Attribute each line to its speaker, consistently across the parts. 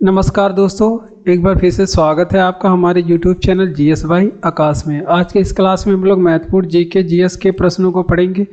Speaker 1: नमस्कार दोस्तों, एक बार फिर से स्वागत है आपका हमारे YouTube चैनल जीएस भाई आकाश में। आज के इस क्लास में हम लोग महत्वपूर्ण जीके जीएस के प्रश्नों को पढ़ेंगे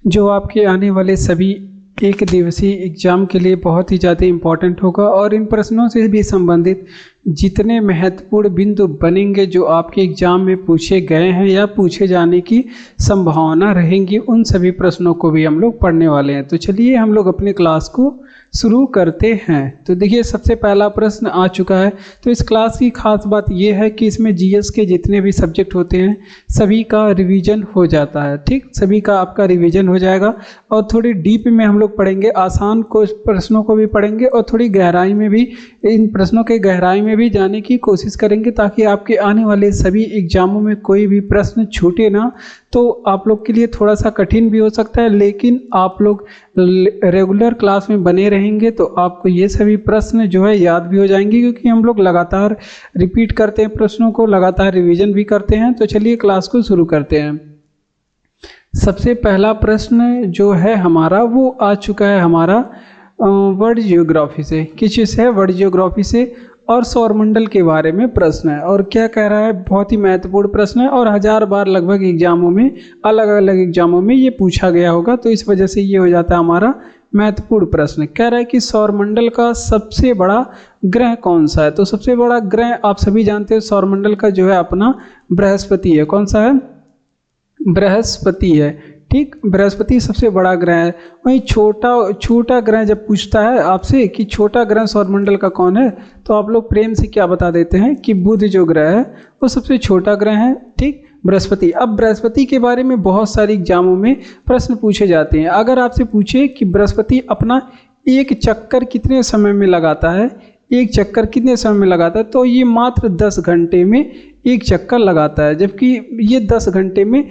Speaker 1: जो आपके आने वाले सभी एक दिवसीय एग्जाम के लिए बहुत ही ज़्यादा इम्पोर्टेंट होगा और इन प्रश्नों से भी संबंधित जितने महत्वपूर्ण बिंदु बनेंगे जो आपके एग्जाम में पूछे गए हैं या पूछे जाने की संभावना रहेंगी, उन सभी प्रश्नों को भी हम लोग पढ़ने वाले हैं। तो चलिए हम लोग अपने क्लास को शुरू करते हैं। तो देखिए, सबसे पहला प्रश्न आ चुका है। तो इस क्लास की खास बात यह है कि इसमें जीएस के जितने भी सब्जेक्ट होते हैं सभी का रिवीजन हो जाता है। ठीक, सभी का आपका रिवीजन हो जाएगा और थोड़ी डीप में हम लोग पढ़ेंगे, आसान को प्रश्नों को भी पढ़ेंगे और थोड़ी गहराई में भी, इन प्रश्नों के गहराई में भी जाने की कोशिश करेंगे ताकि आपके आने वाले सभी एग्जामों में कोई भी प्रश्न छूटे ना। तो आप लोग के लिए थोड़ा सा कठिन भी हो सकता है, लेकिन आप लोग रेगुलर क्लास में बने रहेंगे तो आपको ये सभी प्रश्न जो है याद भी हो जाएंगे, क्योंकि हम लोग लगातार रिपीट करते हैं प्रश्नों को, लगातार रिवीजन भी करते हैं। तो चलिए क्लास को शुरू करते हैं। सबसे पहला प्रश्न जो है हमारा वो आ चुका है हमारा वर्ल्ड जियोग्राफी से। किस चीज़ है? वर्ल्ड जियोग्राफी से और सौरमंडल के बारे में प्रश्न है। और क्या कह रहा है? बहुत ही महत्वपूर्ण प्रश्न है और 1000 बार लगभग एग्जामों में, अलग अलग एग्जामों में ये पूछा गया होगा, तो इस वजह से ये हो जाता है हमारा महत्वपूर्ण प्रश्न। कह रहा है कि सौरमंडल का सबसे बड़ा ग्रह कौन सा है? तो सबसे बड़ा ग्रह आप सभी जानते हैं सौरमंडल का जो है अपना बृहस्पति है। कौन सा है? बृहस्पति है। ठीक, बृहस्पति सबसे बड़ा ग्रह है। वहीं छोटा ग्रह जब पूछता है आपसे कि छोटा ग्रह सौरमंडल का कौन है, तो आप लोग प्रेम से क्या बता देते हैं कि बुध जो ग्रह है वो सबसे छोटा ग्रह है। ठीक, बृहस्पति। अब बृहस्पति के बारे में बहुत सारे एग्जामों में प्रश्न पूछे जाते हैं। अगर आपसे पूछे कि बृहस्पति अपना एक चक्कर कितने समय में लगाता है, एक चक्कर कितने समय में लगाता है, तो ये मात्र 10 घंटे में एक चक्कर लगाता है। जबकि ये 10 घंटे में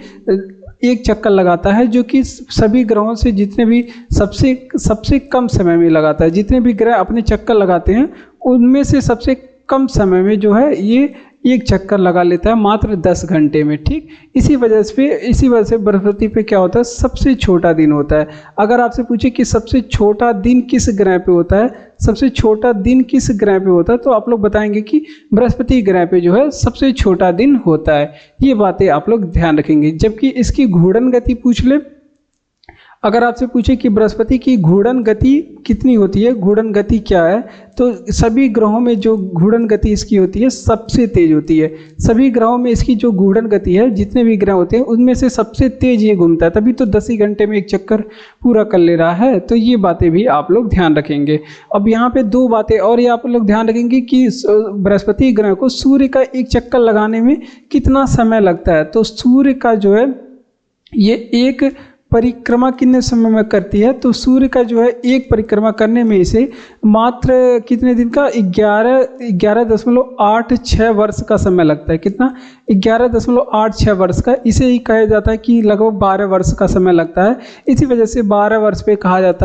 Speaker 1: एक चक्कर लगाता है, जो कि सभी ग्रहों से जितने भी सबसे कम समय में लगाता है। जितने भी ग्रह अपने चक्कर लगाते हैं उनमें से सबसे कम समय में जो है ये एक चक्कर लगा लेता है, मात्र 10 घंटे में। ठीक, इसी वजह से बृहस्पति पे क्या होता है? सबसे छोटा दिन होता है। अगर आपसे पूछे कि सबसे छोटा दिन किस ग्रह पे होता है, सबसे छोटा दिन किस ग्रह पे होता है, तो आप लोग बताएंगे कि बृहस्पति ग्रह पे जो है सबसे छोटा दिन होता है। ये बातें आप लोग ध्यान रखेंगे। जबकि इसकी घूर्णन गति पूछ ले, अगर आपसे पूछे कि बृहस्पति की घूर्णन गति कितनी होती है, घूर्णन गति क्या है, तो सभी ग्रहों में जो घूर्णन गति इसकी होती है सबसे तेज होती है। सभी ग्रहों में इसकी जो घूर्णन गति है, जितने भी ग्रह होते हैं उनमें से सबसे तेज ये घूमता है, तभी तो 10 ही घंटे में एक चक्कर पूरा कर ले रहा है। तो ये बातें भी आप लोग ध्यान रखेंगे। अब यहाँ पे 2 बातें और ये आप लोग ध्यान रखेंगे कि बृहस्पति ग्रह को सूर्य का एक चक्कर लगाने में कितना समय लगता है। तो सूर्य का जो है ये एक परिक्रमा कितने समय में करती है, तो सूर्य का जो है एक परिक्रमा करने में इसे मात्र कितने दिन का 11.86 वर्ष का समय लगता है। कितना? 11.86 वर्ष का। इसे ही कहा जाता है कि लगभग 12 वर्ष का समय लगता है। इसी वजह से 12 वर्ष पे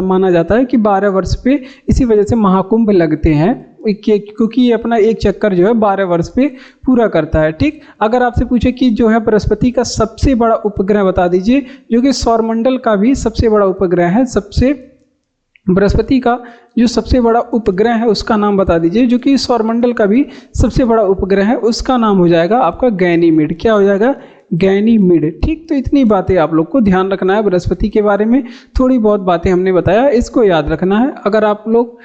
Speaker 1: माना जाता है कि 12 वर्ष पे इसी वजह से महाकुंभ लगते हैं, क्योंकि ये अपना एक चक्कर जो है 12 वर्ष पे पूरा करता है। ठीक, अगर आपसे पूछे कि जो है बृहस्पति का सबसे बड़ा उपग्रह बता दीजिए, जो कि सौरमंडल का भी सबसे बड़ा उपग्रह है, बृहस्पति का जो सबसे बड़ा उपग्रह है उसका नाम बता दीजिए, जो कि सौरमंडल का भी सबसे बड़ा उपग्रह है, उसका नाम हो जाएगा आपका गैनीमेड। क्या हो जाएगा? गैनीमेड। ठीक, तो इतनी बातें आप लोग को ध्यान रखना है। बृहस्पति के बारे में थोड़ी बहुत बातें हमने बताया, इसको याद रखना है। अगर आप लोग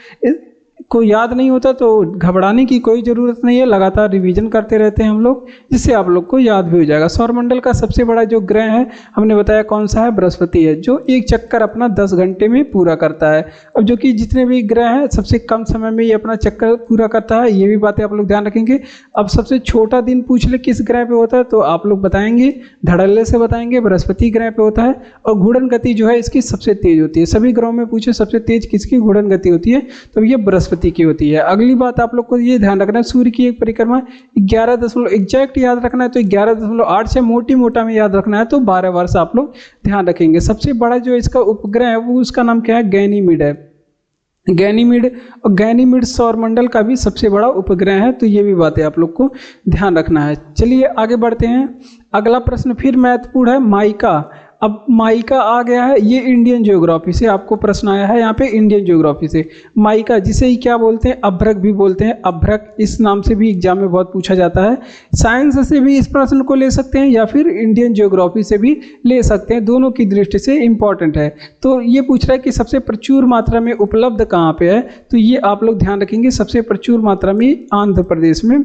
Speaker 1: को याद नहीं होता तो घबराने की कोई ज़रूरत नहीं है, लगातार रिवीजन करते रहते हैं हम लोग, जिससे आप लोग को याद भी हो जाएगा। सौरमंडल का सबसे बड़ा जो ग्रह है हमने बताया कौन सा है? बृहस्पति है, जो एक चक्कर अपना 10 घंटे में पूरा करता है। अब जो कि जितने भी ग्रह हैं सबसे कम समय में ये अपना चक्कर पूरा करता है, ये भी बातें आप लोग ध्यान रखेंगे। अब सबसे छोटा दिन पूछ ले किस ग्रह पे होता है, तो आप लोग बताएंगे, धड़ल्ले से बताएंगे बृहस्पति ग्रह पे होता है। और घूर्णन गति जो है इसकी सबसे तेज होती है। सभी ग्रहों में पूछे सबसे तेज किसकी घूर्णन गति होती है, तो ये बृहस्पति की होती है। अगली बात आप लोग को ये ध्यान रखना है, सूर्य की एक परिक्रमा 11 एग्जैक्ट याद रखना है, तो 11.86 मोटा में याद रखना है, तो 12 वर्ष आप लोग ध्यान रखेंगे। सबसे बड़ा जो इसका उपग्रह है वो उसका नाम क्या है? गैनीमेड है। गैनीमेड सौरमंडल का भी सबसे बड़ा उपग्रह है। तो ये भी बातें आप लोग को ध्यान रखना है। चलिए आगे बढ़ते हैं। अगला प्रश्न फिर महत्वपूर्ण है। माइका अब माइका आ गया है, ये इंडियन ज्योग्राफी से आपको प्रश्न आया है, यहाँ पे इंडियन ज्योग्राफी से। माइका जिसे ही क्या बोलते हैं, अभ्रक भी बोलते हैं, अभ्रक इस नाम से भी एग्जाम में बहुत पूछा जाता है। साइंस से भी इस प्रश्न को ले सकते हैं या फिर इंडियन ज्योग्राफी से भी ले सकते हैं, दोनों की दृष्टि से इंपॉर्टेंट है। तो ये पूछ रहा है कि सबसे प्रचुर मात्रा में उपलब्ध कहाँ पे है, तो ये आप लोग ध्यान रखेंगे, सबसे प्रचुर मात्रा में आंध्र प्रदेश में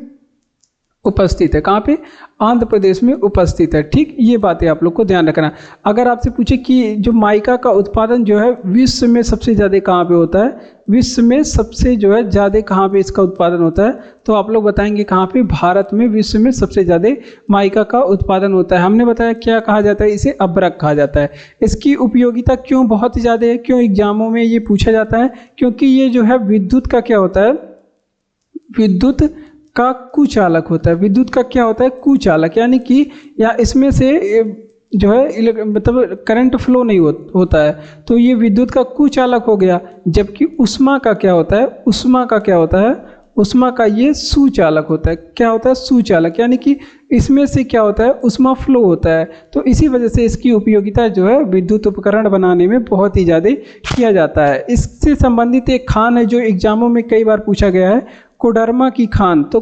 Speaker 1: उपस्थित है। कहाँ पे, आंध्र प्रदेश में उपस्थित है। ठीक, ये बातें आप लोग को ध्यान रखना। अगर आपसे पूछे कि जो माइका का उत्पादन जो है विश्व में सबसे ज़्यादा कहाँ पे होता है, विश्व में सबसे जो है ज़्यादा कहाँ पे इसका उत्पादन होता है, तो आप लोग बताएंगे कहाँ पे, भारत में विश्व में सबसे ज़्यादा माइका का उत्पादन होता है। हमने बताया क्या कहा जाता है, इसे अभ्रक कहा जाता है। इसकी उपयोगिता क्यों बहुत ही ज़्यादा है, क्यों एग्जामों में ये पूछा जाता है, क्योंकि ये जो है विद्युत का क्या होता है, विद्युत का कुचालक होता है। विद्युत का क्या होता है, कुचालक, यानी कि या इसमें से जो है मतलब करंट फ्लो नहीं होता है, तो ये विद्युत का कुचालक हो गया। जबकि उष्मा का क्या होता है, उष्मा का क्या होता है, उष्मा का ये सुचालक होता है। क्या होता है, सुचालक, यानी कि इसमें से क्या होता है, उष्मा फ्लो होता है। तो इसी वजह से इसकी उपयोगिता जो है विद्युत उपकरण बनाने में बहुत ही ज़्यादा किया जाता है। इससे संबंधित एक खान है जो एग्जामों में कई बार पूछा गया है, कोडरमा की खान। तो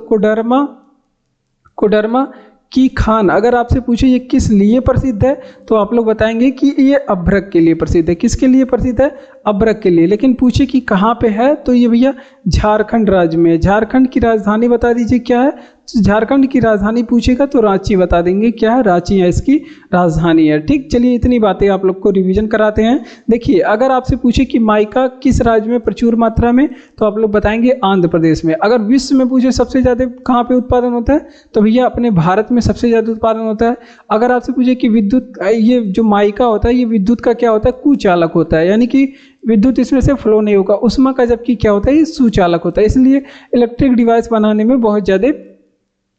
Speaker 1: कोडरमा की खान अगर आपसे पूछे ये किस लिए प्रसिद्ध है, तो आप लोग बताएंगे कि ये अभ्रक के लिए प्रसिद्ध है। किसके लिए प्रसिद्ध है, अभ्रक के लिए। लेकिन पूछे कि कहाँ पे है, तो ये भैया झारखंड राज्य में। झारखंड की राजधानी बता दीजिए क्या है, झारखंड की राजधानी पूछेगा तो रांची बता देंगे, क्या है, रांची है इसकी राजधानी है। ठीक, चलिए इतनी बातें आप लोग को रिवीजन कराते हैं। देखिए अगर आपसे पूछे कि माइका किस राज्य में प्रचुर मात्रा में, तो आप लोग बताएंगे आंध्र प्रदेश में। अगर विश्व में पूछे सबसे ज़्यादा कहाँ पे उत्पादन होता है, तो भैया अपने भारत में सबसे ज़्यादा उत्पादन होता है। अगर आपसे पूछे कि विद्युत, ये जो माइका होता है ये विद्युत का क्या होता है, कुचालक होता है, यानी कि विद्युत इसमें से फ्लो नहीं होगा। उष्मा का जबकि क्या होता है, ये सुचालक होता है, इसलिए इलेक्ट्रिक डिवाइस बनाने में बहुत ज़्यादा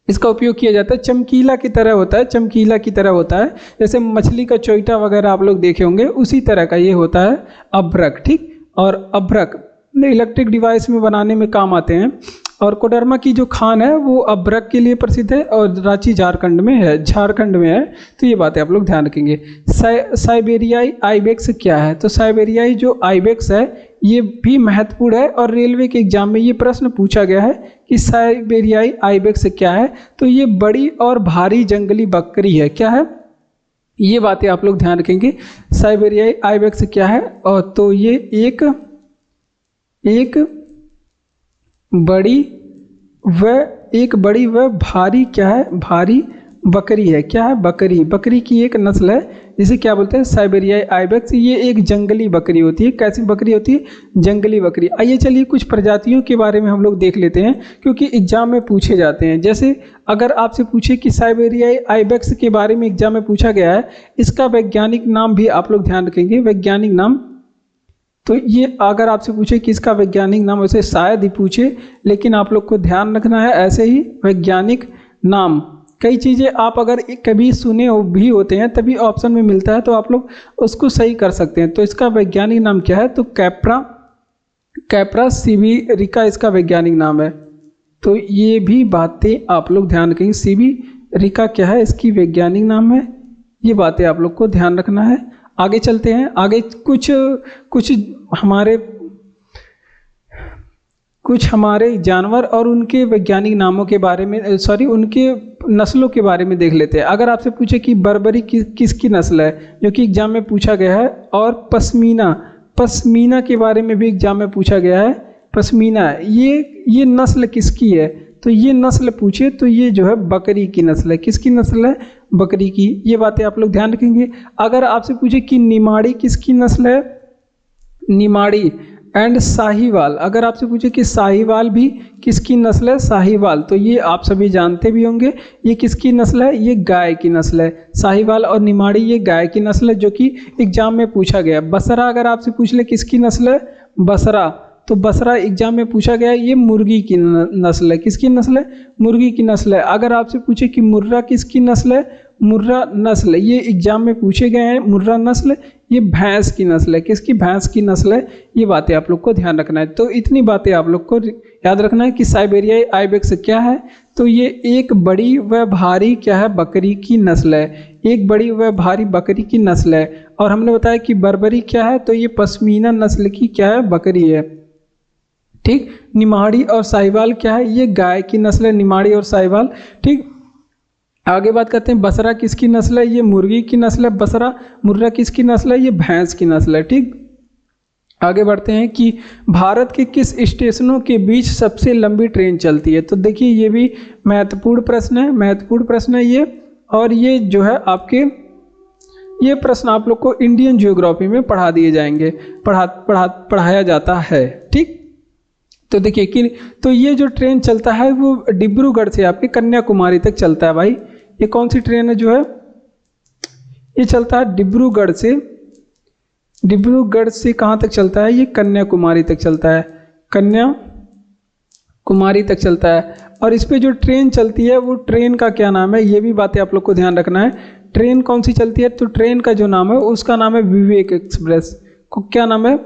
Speaker 1: इसका उपयोग किया जाता है। चमकीला की तरह होता है, चमकीला की तरह होता है, जैसे मछली का चोइटा वगैरह आप लोग देखे होंगे, उसी तरह का ये होता है अभ्रक। ठीक, और अभ्रक इलेक्ट्रिक डिवाइस में बनाने में काम आते हैं। और कोडरमा की जो खान है वो अभ्रक के लिए प्रसिद्ध है और रांची झारखंड में है, तो ये बातें आप लोग ध्यान रखेंगे। साइबेरियाई आइबेक्स क्या है, तो साइबेरियाई जो आइबेक्स है ये भी महत्वपूर्ण है और रेलवे के एग्जाम में ये प्रश्न पूछा गया है कि साइबेरियाई आइबेक्स क्या है, तो ये बड़ी और भारी जंगली बकरी है। क्या है, ये बातें आप लोग ध्यान रखेंगे। साइबेरियाई आइबेक्स क्या है, और तो ये एक बड़ी व भारी क्या है, भारी बकरी है। क्या है, बकरी की एक नस्ल है जिसे क्या बोलते हैं, साइबेरियाई आइबेक्स। ये एक जंगली बकरी होती है। कैसी बकरी होती है, जंगली बकरी। आइए चलिए कुछ प्रजातियों के बारे में हम लोग देख लेते हैं, क्योंकि एग्जाम में पूछे जाते हैं। जैसे अगर आपसे पूछे कि साइबेरियाई आइबेक्स के बारे में एग्जाम में पूछा गया है, इसका वैज्ञानिक नाम भी आप लोग ध्यान रखेंगे, वैज्ञानिक नाम। तो ये अगर आपसे पूछे कि इसका वैज्ञानिक नाम, वैसे शायद ही पूछे, लेकिन आप लोग को ध्यान रखना है ऐसे ही वैज्ञानिक नाम। कई चीज़ें आप अगर कभी सुने भी होते हैं तभी ऑप्शन में मिलता है, तो आप लोग उसको सही कर सकते हैं। तो इसका वैज्ञानिक नाम क्या है, तो कैप्रा सिविरिका इसका वैज्ञानिक नाम है। तो ये भी बातें आप लोग ध्यान रखेंगे, सिविरिका क्या है, इसकी वैज्ञानिक नाम है। ये बातें आप लोग को ध्यान रखना है। आगे चलते हैं, आगे कुछ हमारे जानवर और उनके वैज्ञानिक नामों के बारे में, उनके नस्लों के बारे में देख लेते हैं। अगर आपसे पूछे कि बर्बरी किसकी नस्ल है, जो कि एग्जाम में पूछा गया है, और पश्मीना के बारे में भी एग्जाम में पूछा गया है। पश्मीना ये नस्ल किसकी है, तो ये नस्ल पूछे तो ये जो है बकरी की नस्ल है। किसकी नस्ल है, बकरी की। ये बातें आप लोग ध्यान रखेंगे। अगर आपसे पूछे कि निमाड़ी किसकी नस्ल है, निमाड़ी एंड साहीवाल। अगर आपसे पूछे कि साहीवाल भी किसकी नस्ल है, साहीवाल, तो ये आप सभी जानते भी होंगे ये किसकी नस्ल है, ये गाय की नस्ल है। साहीवाल और निमाड़ी ये गाय की नस्ल है, जो कि एग्जाम में पूछा गया। बसरा अगर आपसे पूछ ले किसकी नस्ल है, बसरा, तो बसरा एग्जाम में पूछा गया है, ये मुर्गी की नस्ल है। किसकी नस्ल है, मुर्गी की नस्ल है। अगर आपसे पूछे कि मुर्रा किसकी नस्ल है, मुर्रा नस्ल, ये एग्जाम में पूछे गए हैं। मुर्रा नस्ल ये भैंस की नस्ल है। किसकी? भैंस की नस्ल है। ये बातें आप लोग को ध्यान रखना है। तो इतनी बातें आप लोग को याद रखना है कि साइबेरियाई आइबेक्स क्या है, तो ये एक बड़ी व भारी क्या है? बकरी की नस्ल है। एक बड़ी व भारी बकरी की नस्ल है। और हमने बताया कि बर्बरी क्या है, तो ये पश्मीना नस्ल की क्या है? बकरी है। ठीक। निमाड़ी और साहिवाल क्या है? ये गाय की नस्ल है, निमाड़ी और साहिवाल। ठीक। आगे बात करते हैं, बसरा किसकी नस्ल है? ये मुर्गी की नस्ल है बसरा। मुर्रा किसकी नस्ल है? ये भैंस की नस्ल है। ठीक। आगे बढ़ते हैं कि भारत के किस स्टेशनों के बीच सबसे लंबी ट्रेन चलती है? तो देखिए ये भी महत्वपूर्ण प्रश्न है, महत्वपूर्ण प्रश्न है ये। और ये जो है आपके ये प्रश्न आप लोग को इंडियन ज्योग्राफी में पढ़ा दिए जाएंगे, पढ़ाया जाता है। ठीक। तो देखिए कि तो ये जो ट्रेन चलता है वो डिब्रूगढ़ से आपके कन्याकुमारी तक चलता है भाई। ये कौन सी ट्रेन है जो है? ये चलता है डिब्रूगढ़ से कहाँ तक चलता है? ये कन्याकुमारी तक चलता है, कन्याकुमारी तक चलता है। और इस पे जो ट्रेन चलती है वो ट्रेन का क्या नाम है? ये भी बातें आप लोग को ध्यान रखना है। ट्रेन कौन सी चलती है? तो ट्रेन का जो नाम है उसका नाम है विवेक एक्सप्रेस। को क्या नाम है?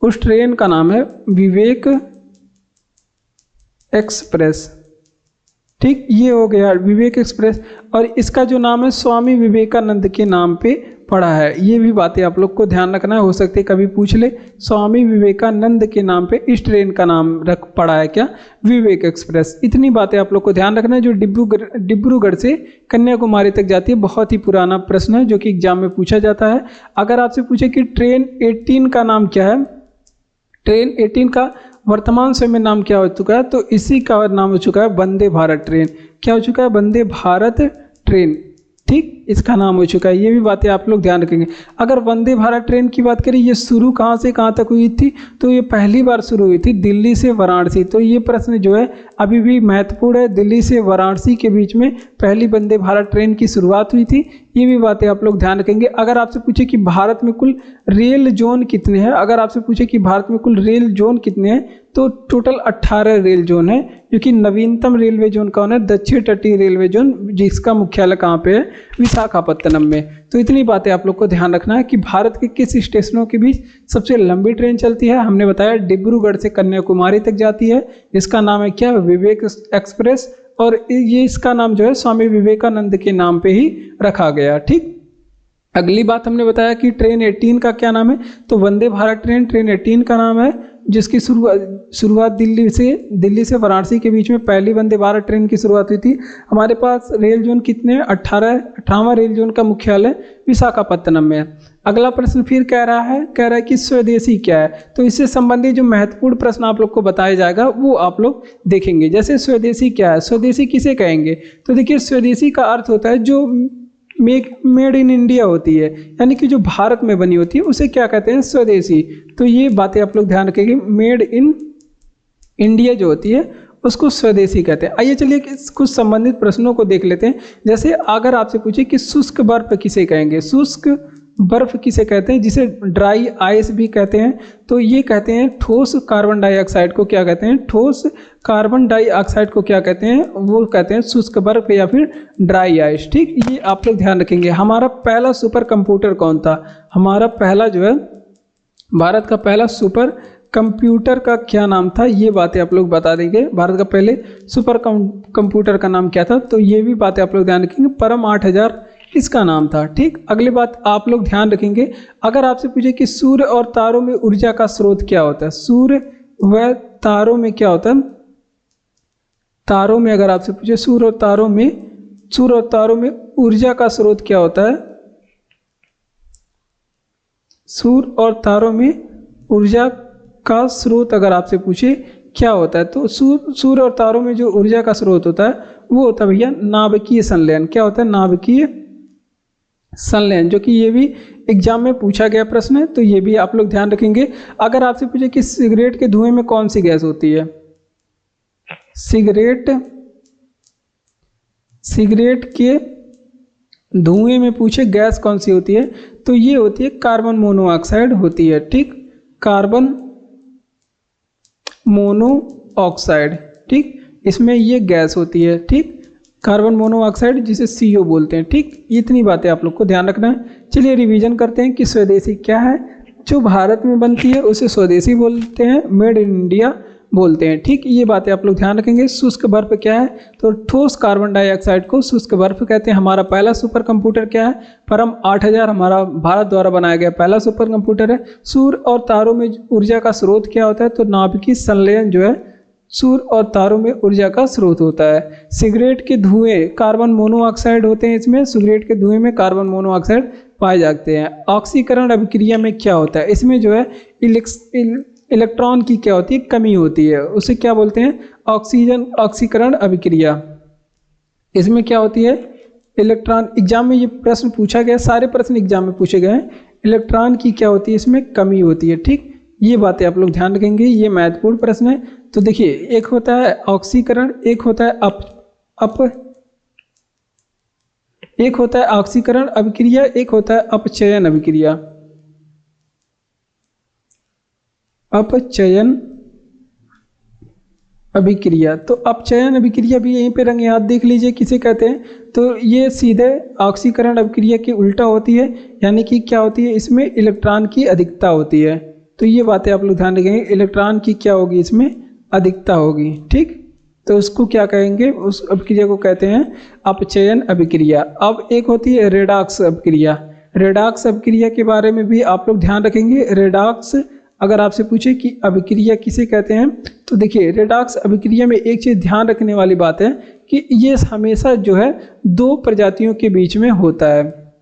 Speaker 1: उस ट्रेन का नाम है विवेक एक्सप्रेस। ठीक। ये हो गया विवेक एक्सप्रेस। और इसका जो नाम है स्वामी विवेकानंद के नाम पे पड़ा है। ये भी बातें आप लोग को ध्यान रखना है, हो सकते कभी पूछ ले। स्वामी विवेकानंद के नाम पे इस ट्रेन का नाम पड़ा है क्या? विवेक एक्सप्रेस। इतनी बातें आप लोग को ध्यान रखना है जो डिब्रूगढ़ से कन्याकुमारी तक जाती है। बहुत ही पुराना प्रश्न है जो कि एग्जाम में पूछा जाता है। अगर आपसे पूछे कि ट्रेन 18 का नाम क्या है, ट्रेन 18 का वर्तमान समय में नाम क्या हो चुका है, तो इसी का नाम हो चुका है वंदे भारत ट्रेन। क्या हो चुका है? वंदे भारत ट्रेन। ठीक। इसका नाम हो चुका है। ये भी बातें आप लोग ध्यान रखेंगे। अगर वंदे भारत ट्रेन की बात करें, ये शुरू कहाँ से कहाँ तक हुई थी, तो ये पहली बार शुरू हुई थी दिल्ली से वाराणसी। तो ये प्रश्न जो है अभी भी महत्वपूर्ण है। दिल्ली से वाराणसी के बीच में पहली वंदे भारत ट्रेन की शुरुआत हुई थी। ये भी बातें आप लोग ध्यान रखेंगे। अगर आपसे पूछे कि भारत में कुल रेल जोन कितने हैं, अगर आपसे पूछे कि भारत में कुल रेल जोन कितने हैं, तो टोटल 18 रेल जोन है। क्योंकि नवीनतम रेलवे जोन कौन है? दक्षिण तटीय रेलवे जोन, जिसका मुख्यालय कहाँ पे है? विशाखापत्तनम में। तो इतनी बातें आप लोग को ध्यान रखना है कि भारत के किस स्टेशनों के बीच सबसे लंबी ट्रेन चलती है। हमने बताया डिब्रूगढ़ से कन्याकुमारी तक जाती है। इसका नाम है क्या? विवेक एक्सप्रेस। और ये इसका नाम जो है स्वामी विवेकानंद के नाम पे ही रखा गया। ठीक। अगली बात हमने बताया कि ट्रेन 18 का क्या नाम है, तो वंदे भारत ट्रेन 18 का नाम है, जिसकी शुरुआत दिल्ली से वाराणसी के बीच में पहली वंदे भारत ट्रेन की शुरुआत हुई थी। हमारे पास रेल जोन कितने हैं? 18वां रेल जोन का मुख्यालय विशाखापत्तनम में है। अगला प्रश्न फिर कह रहा है कि स्वदेशी क्या है। तो इससे संबंधित जो महत्वपूर्ण प्रश्न आप लोग को बताया जाएगा वो आप लोग देखेंगे। जैसे स्वदेशी क्या है, स्वदेशी किसे कहेंगे? तो देखिए स्वदेशी का अर्थ होता है जो मेड इन इंडिया होती है, यानी कि जो भारत में बनी होती है उसे क्या कहते हैं? स्वदेशी। तो ये बातें आप लोग ध्यान रखेंगे। मेड इन इंडिया जो होती है उसको स्वदेशी कहते हैं। आइए चलिए कुछ संबंधित प्रश्नों को देख लेते हैं। जैसे अगर आपसे पूछे कि शुष्क बर्फ किसे कहेंगे, शुष्क बर्फ किसे कहते हैं, जिसे ड्राई आइस भी कहते हैं, तो ये कहते हैं ठोस कार्बन डाइऑक्साइड को क्या कहते हैं? ठोस कार्बन डाइऑक्साइड को क्या कहते हैं? वो कहते हैं शुष्क बर्फ या फिर ड्राई आइस। ठीक। ये आप लोग ध्यान रखेंगे। हमारा पहला सुपर कंप्यूटर कौन था? हमारा पहला जो है भारत का पहला सुपर कंप्यूटर का क्या नाम था? ये बातें आप लोग बता देंगे। भारत का पहले सुपर कंप्यूटर का नाम क्या था? तो ये भी बातें आप लोग ध्यान रखेंगे। परम 8000 इसका नाम था। ठीक। अगली बात आप लोग ध्यान रखेंगे। अगर आपसे पूछे कि सूर्य और तारों में ऊर्जा का स्रोत क्या होता है, सूर्य व तारों में क्या होता है? तारों में अगर आपसे पूछे सूर्य और तारों में ऊर्जा का स्रोत क्या होता है? सूर्य और तारों में ऊर्जा का स्रोत अगर आपसे पूछे क्या होता है, तो सूर्य और तारों में जो ऊर्जा का स्रोत होता है वो होता है भैया नाभिकीय संलयन। क्या होता है? नाभिकीय संलयन, जो कि ये भी एग्जाम में पूछा गया प्रश्न है, तो ये भी आप लोग ध्यान रखेंगे। अगर आपसे पूछे कि सिगरेट के धुएं में कौन सी गैस होती है, सिगरेट के धुएं में पूछे गैस कौन सी होती है, तो ये होती है कार्बन मोनोऑक्साइड होती है। ठीक। Carbon monoxide. ठीक। इसमें ये गैस होती है। ठीक। कार्बन मोनोऑक्साइड जिसे CO बोलते हैं। ठीक। इतनी बातें आप लोग को ध्यान रखना है। चलिए रिवीजन करते हैं कि स्वदेशी क्या है। जो भारत में बनती है उसे स्वदेशी बोलते हैं, मेड इन इंडिया बोलते हैं। ठीक, ये बातें आप लोग ध्यान रखेंगे। शुष्क बर्फ क्या है, तो ठोस कार्बन डाइऑक्साइड को शुष्क बर्फ कहते हैं। हमारा पहला सुपर कंप्यूटर क्या है, परम 8000 हमारा भारत द्वारा बनाया गया पहला सुपर कंप्यूटर है। सूर्य और तारों में ऊर्जा का स्रोत क्या होता है, तो नाभिकीय संलयन जो है सूर्य और तारों में ऊर्जा का स्रोत होता है। सिगरेट के धुएं कार्बन मोनोऑक्साइड होते हैं, इसमें सिगरेट के धुएं में कार्बन मोनोऑक्साइड पाए जाते हैं। ऑक्सीकरण अभिक्रिया में क्या होता है, इसमें जो है इलेक्ट्रॉन की क्या होती है, कमी होती है, उसे क्या बोलते हैं, ऑक्सीकरण अभिक्रिया। इसमें क्या होती है, इलेक्ट्रॉन, एग्जाम में ये प्रश्न पूछा गया, सारे प्रश्न एग्जाम में पूछे गए हैं। इलेक्ट्रॉन की क्या होती है, इसमें कमी होती है। ठीक, ये बातें आप लोग ध्यान रखेंगे, ये महत्वपूर्ण प्रश्न है। तो देखिए, एक होता है ऑक्सीकरण, एक होता है एक होता है ऑक्सीकरण अभिक्रिया, एक होता है अपचयन अभिक्रिया। अपचयन अभिक्रिया, तो अपचयन अभिक्रिया भी यहीं पे रंग याद देख लीजिए किसे कहते हैं, तो ये सीधे ऑक्सीकरण अभिक्रिया की उल्टा होती है, यानी कि क्या होती है, इसमें इलेक्ट्रॉन की अधिकता होती है। तो ये बातें आप लोग ध्यान रखेंगे, इलेक्ट्रॉन की क्या होगी, इसमें अधिकता होगी। ठीक, तो उसको क्या कहेंगे, उस अभिक्रिया को कहते हैं अपचयन अभिक्रिया। अब एक होती है रेडॉक्स अभिक्रिया। रेडॉक्स अभिक्रिया के बारे में भी आप लोग ध्यान रखेंगे। रेडॉक्स अगर आपसे पूछे कि अभिक्रिया किसे कहते हैं, तो देखिए रेडॉक्स अभिक्रिया में एक चीज़ ध्यान रखने वाली बात है कि ये हमेशा जो है दो प्रजातियों के बीच में होता है।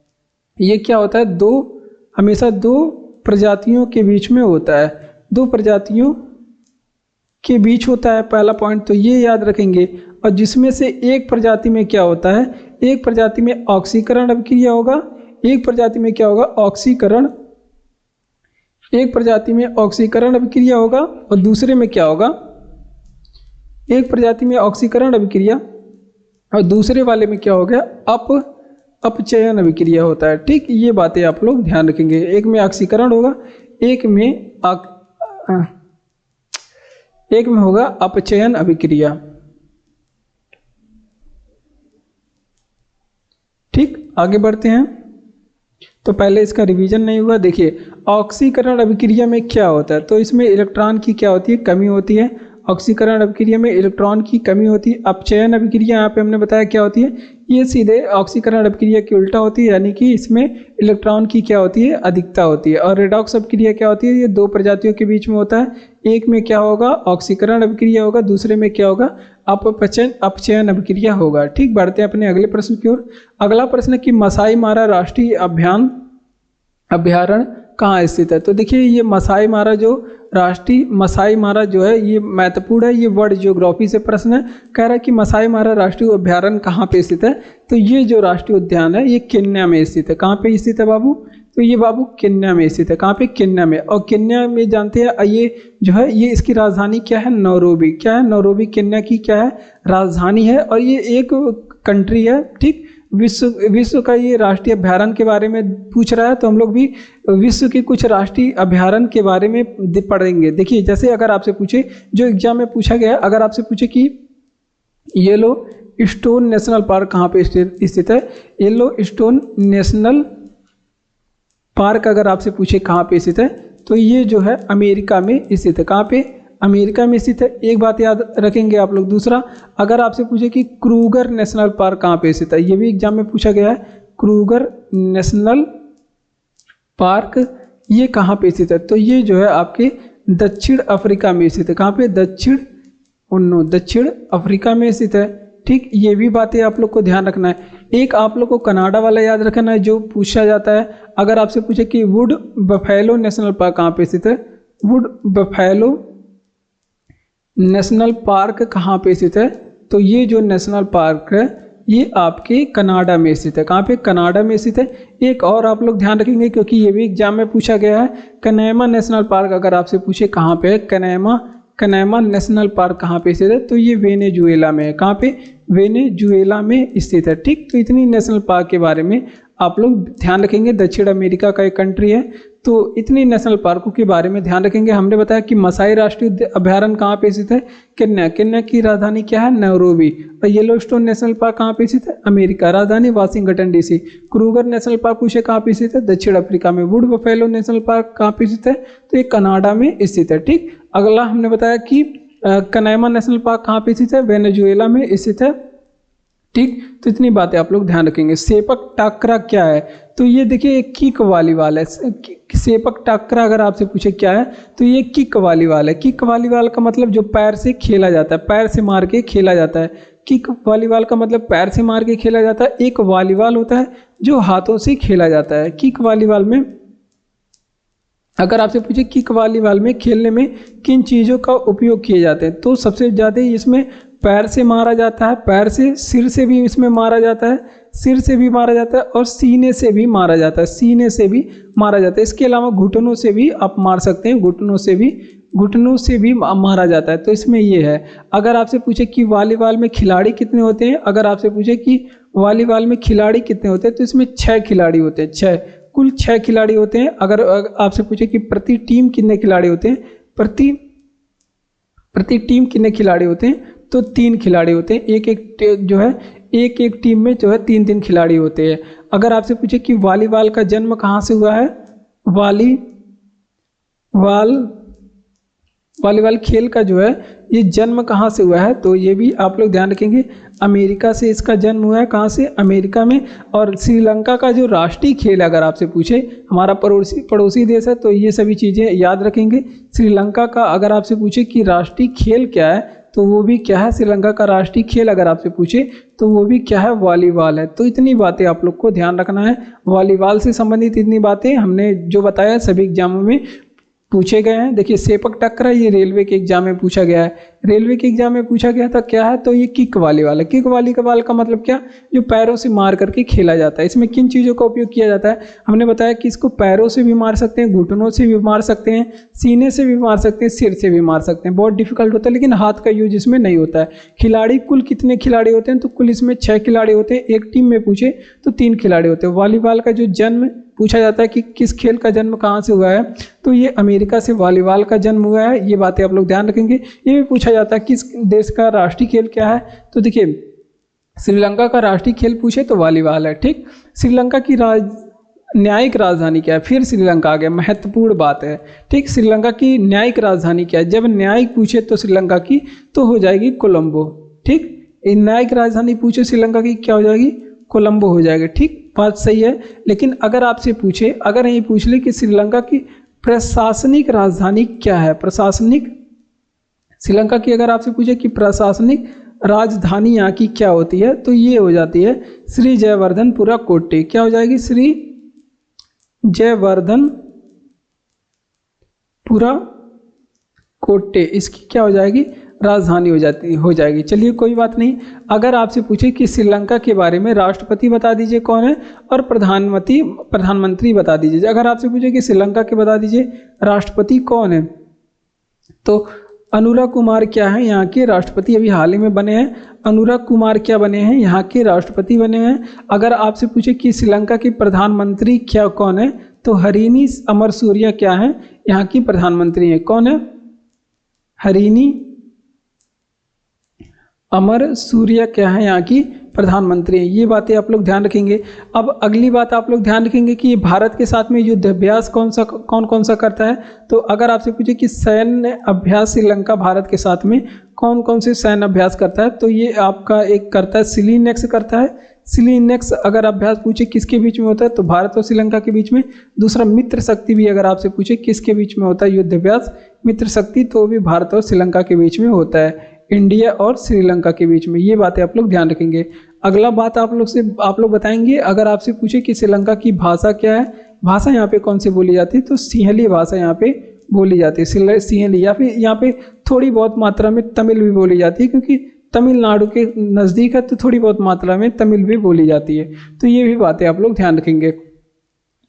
Speaker 1: ये क्या होता है, हमेशा दो प्रजातियों के बीच में होता है, दो प्रजातियों के बीच होता है, पहला पॉइंट तो ये याद रखेंगे। और जिसमें से एक प्रजाति में क्या होता है, एक प्रजाति में ऑक्सीकरण अभिक्रिया होगा, एक प्रजाति में क्या होगा, एक प्रजाति में ऑक्सीकरण अभिक्रिया होगा, और दूसरे में क्या होगा, एक प्रजाति में ऑक्सीकरण अभिक्रिया और दूसरे वाले में क्या हो गया, अपचयन अभिक्रिया होता है। ठीक, ये बातें आप लोग ध्यान रखेंगे। एक में ऑक्सीकरण होगा, एक में होगा अपचयन अभिक्रिया। ठीक, आगे बढ़ते हैं। तो पहले इसका रिवीजन नहीं हुआ। देखिए, ऑक्सीकरण अभिक्रिया में क्या होता है, तो इसमें इलेक्ट्रॉन की क्या होती है, कमी होती है। ऑक्सीकरण अभिक्रिया में इलेक्ट्रॉन की कमी होती है। अपचयन अभिक्रिया यहाँ पे हमने बताया क्या होती है, ये सीधे ऑक्सीकरण अभिक्रिया की उल्टा होती है, यानी कि इसमें इलेक्ट्रॉन की क्या होती है, अधिकता होती है। और रेडॉक्स अभिक्रिया क्या होती है, ये दो प्रजातियों के बीच में होता है। एक में क्या होगा, ऑक्सीकरण अभिक्रिया होगा, दूसरे में क्या होगा, अपचयन अभिक्रिया होगा। ठीक, बढ़ते हैं अपने अगले प्रश्न की ओर। अगला प्रश्न है कि मसाई मारा राष्ट्रीय अभ्यारण्य कहाँ स्थित है। तो देखिए, ये मसाई मारा जो है ये महत्वपूर्ण है, ये वर्ल्ड ज्योग्राफी से प्रश्न है। कह रहा है कि मसाई मारा राष्ट्रीय अभ्यारण्य कहाँ पे स्थित है, तो ये जो राष्ट्रीय उद्यान है ये केन्या में स्थित है। कहाँ पे स्थित है बाबू, तो ये बाबू केन्या में स्थित है। कहाँ पे, केन्या में। और केन्या में जानते हैं ये जो है, ये इसकी राजधानी क्या है, नैरोबी। क्या है, नैरोबी केन्या की क्या है, राजधानी है। और ये एक कंट्री है। ठीक, विश्व का ये राष्ट्रीय अभ्यारण्य के बारे में पूछ रहा है, तो हम लोग भी विश्व के कुछ राष्ट्रीय अभ्यारण्य के बारे में पढ़ेंगे। देखिए, जैसे अगर आपसे पूछे, जो एग्जाम में पूछा गया, अगर आपसे पूछे कि येलो स्टोन नेशनल पार्क कहाँ पे स्थित है, येलो स्टोन नेशनल पार्क अगर आपसे पूछे कहाँ पे स्थित है, तो ये जो है अमेरिका में स्थित है। कहाँ पे, अमेरिका में स्थित है। एक बात याद रखेंगे आप लोग। दूसरा, अगर आपसे पूछे कि क्रूगर नेशनल पार्क कहाँ पे स्थित है, ये भी एग्जाम में पूछा गया है। क्रूगर नेशनल पार्क ये कहाँ पे स्थित है, तो ये जो है आपके दक्षिण अफ्रीका में स्थित है। कहाँ पे, दक्षिण अफ्रीका में स्थित है। ठीक, ये भी बातें आप लोग को ध्यान रखना है। एक आप लोग को कनाडा वाला याद रखना है, जो पूछा जाता है। अगर आपसे पूछे कि वुड बफेलो नेशनल पार्क कहाँ पे स्थित है, वुड बफेलो नेशनल पार्क कहाँ पे स्थित है, तो ये जो नेशनल पार्क है ये आपके कनाडा में स्थित है। कहाँ पे, कनाडा में स्थित है। एक और आप लोग ध्यान रखेंगे, क्योंकि ये भी एग्जाम में पूछा गया है। कनेमा नेशनल पार्क अगर आपसे पूछे कहाँ पे है, कनेमा नेशनल पार्क कहाँ पे स्थित है, तो ये वेनेजुएला में है। कहाँ पे, वेनेजुएला में स्थित है। ठीक, तो इतनी नेशनल पार्क के बारे में आप लोग ध्यान रखेंगे। दक्षिण अमेरिका का एक कंट्री है। तो इतनी नेशनल पार्कों के बारे में ध्यान रखेंगे। हमने बताया कि मसाई राष्ट्रीय अभयारण्य कहाँ पे स्थित है? केन्या। केन्या की राजधानी क्या है? नैरोबी। और येलोस्टोन नेशनल पार्क कहाँ पे स्थित है? अमेरिका। राजधानी Washington DC. Kruger national park पूछे कहाँ पे स्थित है? दक्षिण अफ्रीका में। वुड बफेलो नेशनल पार्क कहाँ पे स्थित है? तो ये कनाडा में स्थित है। ठीक। अगला हमने बताया कि कनाइमा नेशनल पार्क कहाँ पे स्थित है? वेनेजुएला में स्थित है। ठीक। तो इतनी बातें आप लोग ध्यान रखेंगे। सेपक टाकरा क्या है? तो ये देखिए एक किक वॉलीबॉल है। सेपक टाकरा अगर आपसे पूछे क्या है तो ये किक वॉलीबॉल है। किक वॉलीबॉल का मतलब जो पैर से खेला जाता है, पैर से मार के खेला जाता है। किक वॉलीबॉल का मतलब पैर से मार के खेला जाता है। एक वॉलीबॉल होता है जो हाथों से खेला जाता है। किक वॉलीबॉल में अगर आपसे पूछे किक वॉलीबॉल में खेलने में किन चीज़ों का उपयोग किए जाते हैं तो सबसे ज़्यादा इसमें पैर से मारा जाता है, पैर से, सिर से भी इसमें मारा जाता है, सिर से भी मारा जाता है और सीने से भी मारा जाता है, सीने से भी मारा जाता है। इसके अलावा घुटनों से भी आप मार सकते हैं, घुटनों से भी मारा जाता है। तो इसमें ये है। अगर आपसे पूछे कि वॉलीबॉल में खिलाड़ी कितने होते हैं, अगर आपसे पूछे कि वॉलीबॉल में खिलाड़ी कितने होते हैं तो इसमें 6 खिलाड़ी होते हैं। 6 कुल 6 खिलाड़ी होते हैं। अगर आपसे पूछे कि प्रति टीम कितने खिलाड़ी होते हैं, प्रति टीम कितने खिलाड़ी होते हैं तो 3 खिलाड़ी होते हैं। एक टीम में जो है 3 खिलाड़ी होते हैं। अगर आपसे पूछे कि वॉलीबॉल का जन्म कहाँ से हुआ है, वॉलीबॉल खेल का जो है ये जन्म कहाँ से हुआ है तो ये भी आप लोग ध्यान रखेंगे। अमेरिका से इसका जन्म हुआ है। कहाँ से? अमेरिका में। और श्रीलंका का जो राष्ट्रीय खेल अगर आपसे पूछे, हमारा पड़ोसी देश है तो ये सभी चीज़ें याद रखेंगे। श्रीलंका का अगर आपसे पूछे कि राष्ट्रीय खेल क्या है तो वो भी क्या है? श्रीलंका का राष्ट्रीय खेल अगर आपसे पूछे तो वो भी क्या है? वॉलीबॉल है। तो इतनी बातें आप लोग को ध्यान रखना है। वॉलीबॉल से संबंधित इतनी बातें हमने जो बताया सभी एग्जामों में पूछे गए हैं। देखिए सेपक टकरा ये रेलवे के एग्जाम में पूछा गया है। रेलवे के एग्जाम में पूछा गया था क्या है तो ये किक वॉलीबॉल है। किक वॉलीबॉल का मतलब क्या? जो पैरों से मार करके खेला जाता है। इसमें किन चीज़ों का उपयोग किया जाता है? हमने बताया कि इसको पैरों से भी मार सकते हैं, घुटनों से भी मार सकते हैं, सीने से भी मार सकते हैं, सिर से भी मार सकते हैं। बहुत डिफिकल्ट होता है लेकिन हाथ का यूज इसमें नहीं होता है। खिलाड़ी कुल कितने खिलाड़ी होते हैं तो कुल इसमें 6 खिलाड़ी होते हैं। एक टीम में पूछे तो 3 खिलाड़ी होते हैं। वॉलीबॉल का जो जन्म पूछा जाता है कि किस खेल का जन्म कहाँ से हुआ है तो ये अमेरिका से वॉलीबॉल का जन्म हुआ है। ये बातें आप लोग ध्यान रखेंगे। ये भी पूछा जाता है किस देश का राष्ट्रीय खेल क्या है तो देखिए श्रीलंका का राष्ट्रीय खेल पूछे तो वॉलीबॉल है। ठीक। श्रीलंका की न्यायिक राजधानी क्या है? फिर श्रीलंका आ गया, महत्वपूर्ण बात है। ठीक। श्रीलंका की न्यायिक राजधानी क्या है? जब न्यायिक पूछे तो श्रीलंका की तो हो जाएगी कोलंबो। ठीक। न्यायिक राजधानी पूछे श्रीलंका की क्या हो जाएगी? कोलंबो हो जाएगा। ठीक। बात सही है। लेकिन अगर आपसे पूछे, अगर यही पूछ ले कि श्रीलंका की प्रशासनिक राजधानी क्या है, श्रीलंका की अगर आपसे पूछे कि प्रशासनिक राजधानी यहाँ की क्या होती है तो ये हो जाती है श्री जयवर्धनपुरा कोट्टे। क्या हो जाएगी? श्री जयवर्धनपुरा कोट्टे इसकी क्या हो जाएगी? राजधानी हो जाएगी। चलिए कोई बात नहीं। अगर आपसे पूछे कि श्रीलंका के बारे में राष्ट्रपति बता दीजिए कौन है और प्रधानमंत्री बता दीजिए। अगर आपसे पूछे कि श्रीलंका के बता दीजिए राष्ट्रपति कौन है तो अनुरा कुमार क्या है यहाँ के राष्ट्रपति, अभी हाल ही में बने हैं। अनुरा कुमार क्या बने हैं? यहाँ के राष्ट्रपति बने हैं। अगर आपसे पूछे कि श्रीलंका की प्रधानमंत्री क्या कौन है तो हरीनी अमरसूरिया क्या है यहाँ की प्रधानमंत्री है। कौन है? हरीनी अमर सूर्य क्या है यहाँ की प्रधानमंत्री है। ये बातें आप लोग ध्यान रखेंगे। अब अगली बात आप लोग ध्यान रखेंगे कि भारत के साथ में युद्ध अभ्यास कौन कौन सा करता है तो अगर आपसे पूछे कि सैन्य अभ्यास श्रीलंका भारत के साथ में कौन कौन से सैन्य अभ्यास करता है तो ये आपका एक करता है सिलीनेक्स करता है। सिलीनेक्स अगर अभ्यास पूछे किसके बीच में होता है तो भारत और श्रीलंका के बीच में। दूसरा मित्र शक्ति भी अगर आपसे पूछे किसके बीच में होता है युद्ध अभ्यास, मित्र शक्ति तो भी भारत और श्रीलंका के बीच में होता है, इंडिया और श्रीलंका के बीच में। ये बातें आप लोग ध्यान रखेंगे। अगला बात आप लोग बताएंगे। अगर आपसे पूछे कि श्रीलंका की भाषा क्या है, भाषा यहाँ पे कौन सी बोली जाती है तो सिंहली भाषा यहाँ पे बोली जाती है, सिंहली। या फिर यहाँ पे थोड़ी बहुत मात्रा में तमिल भी बोली जाती है क्योंकि तमिलनाडु के नज़दीक है तो थोड़ी बहुत मात्रा में तमिल भी बोली जाती है। तो ये भी बातें आप लोग ध्यान रखेंगे।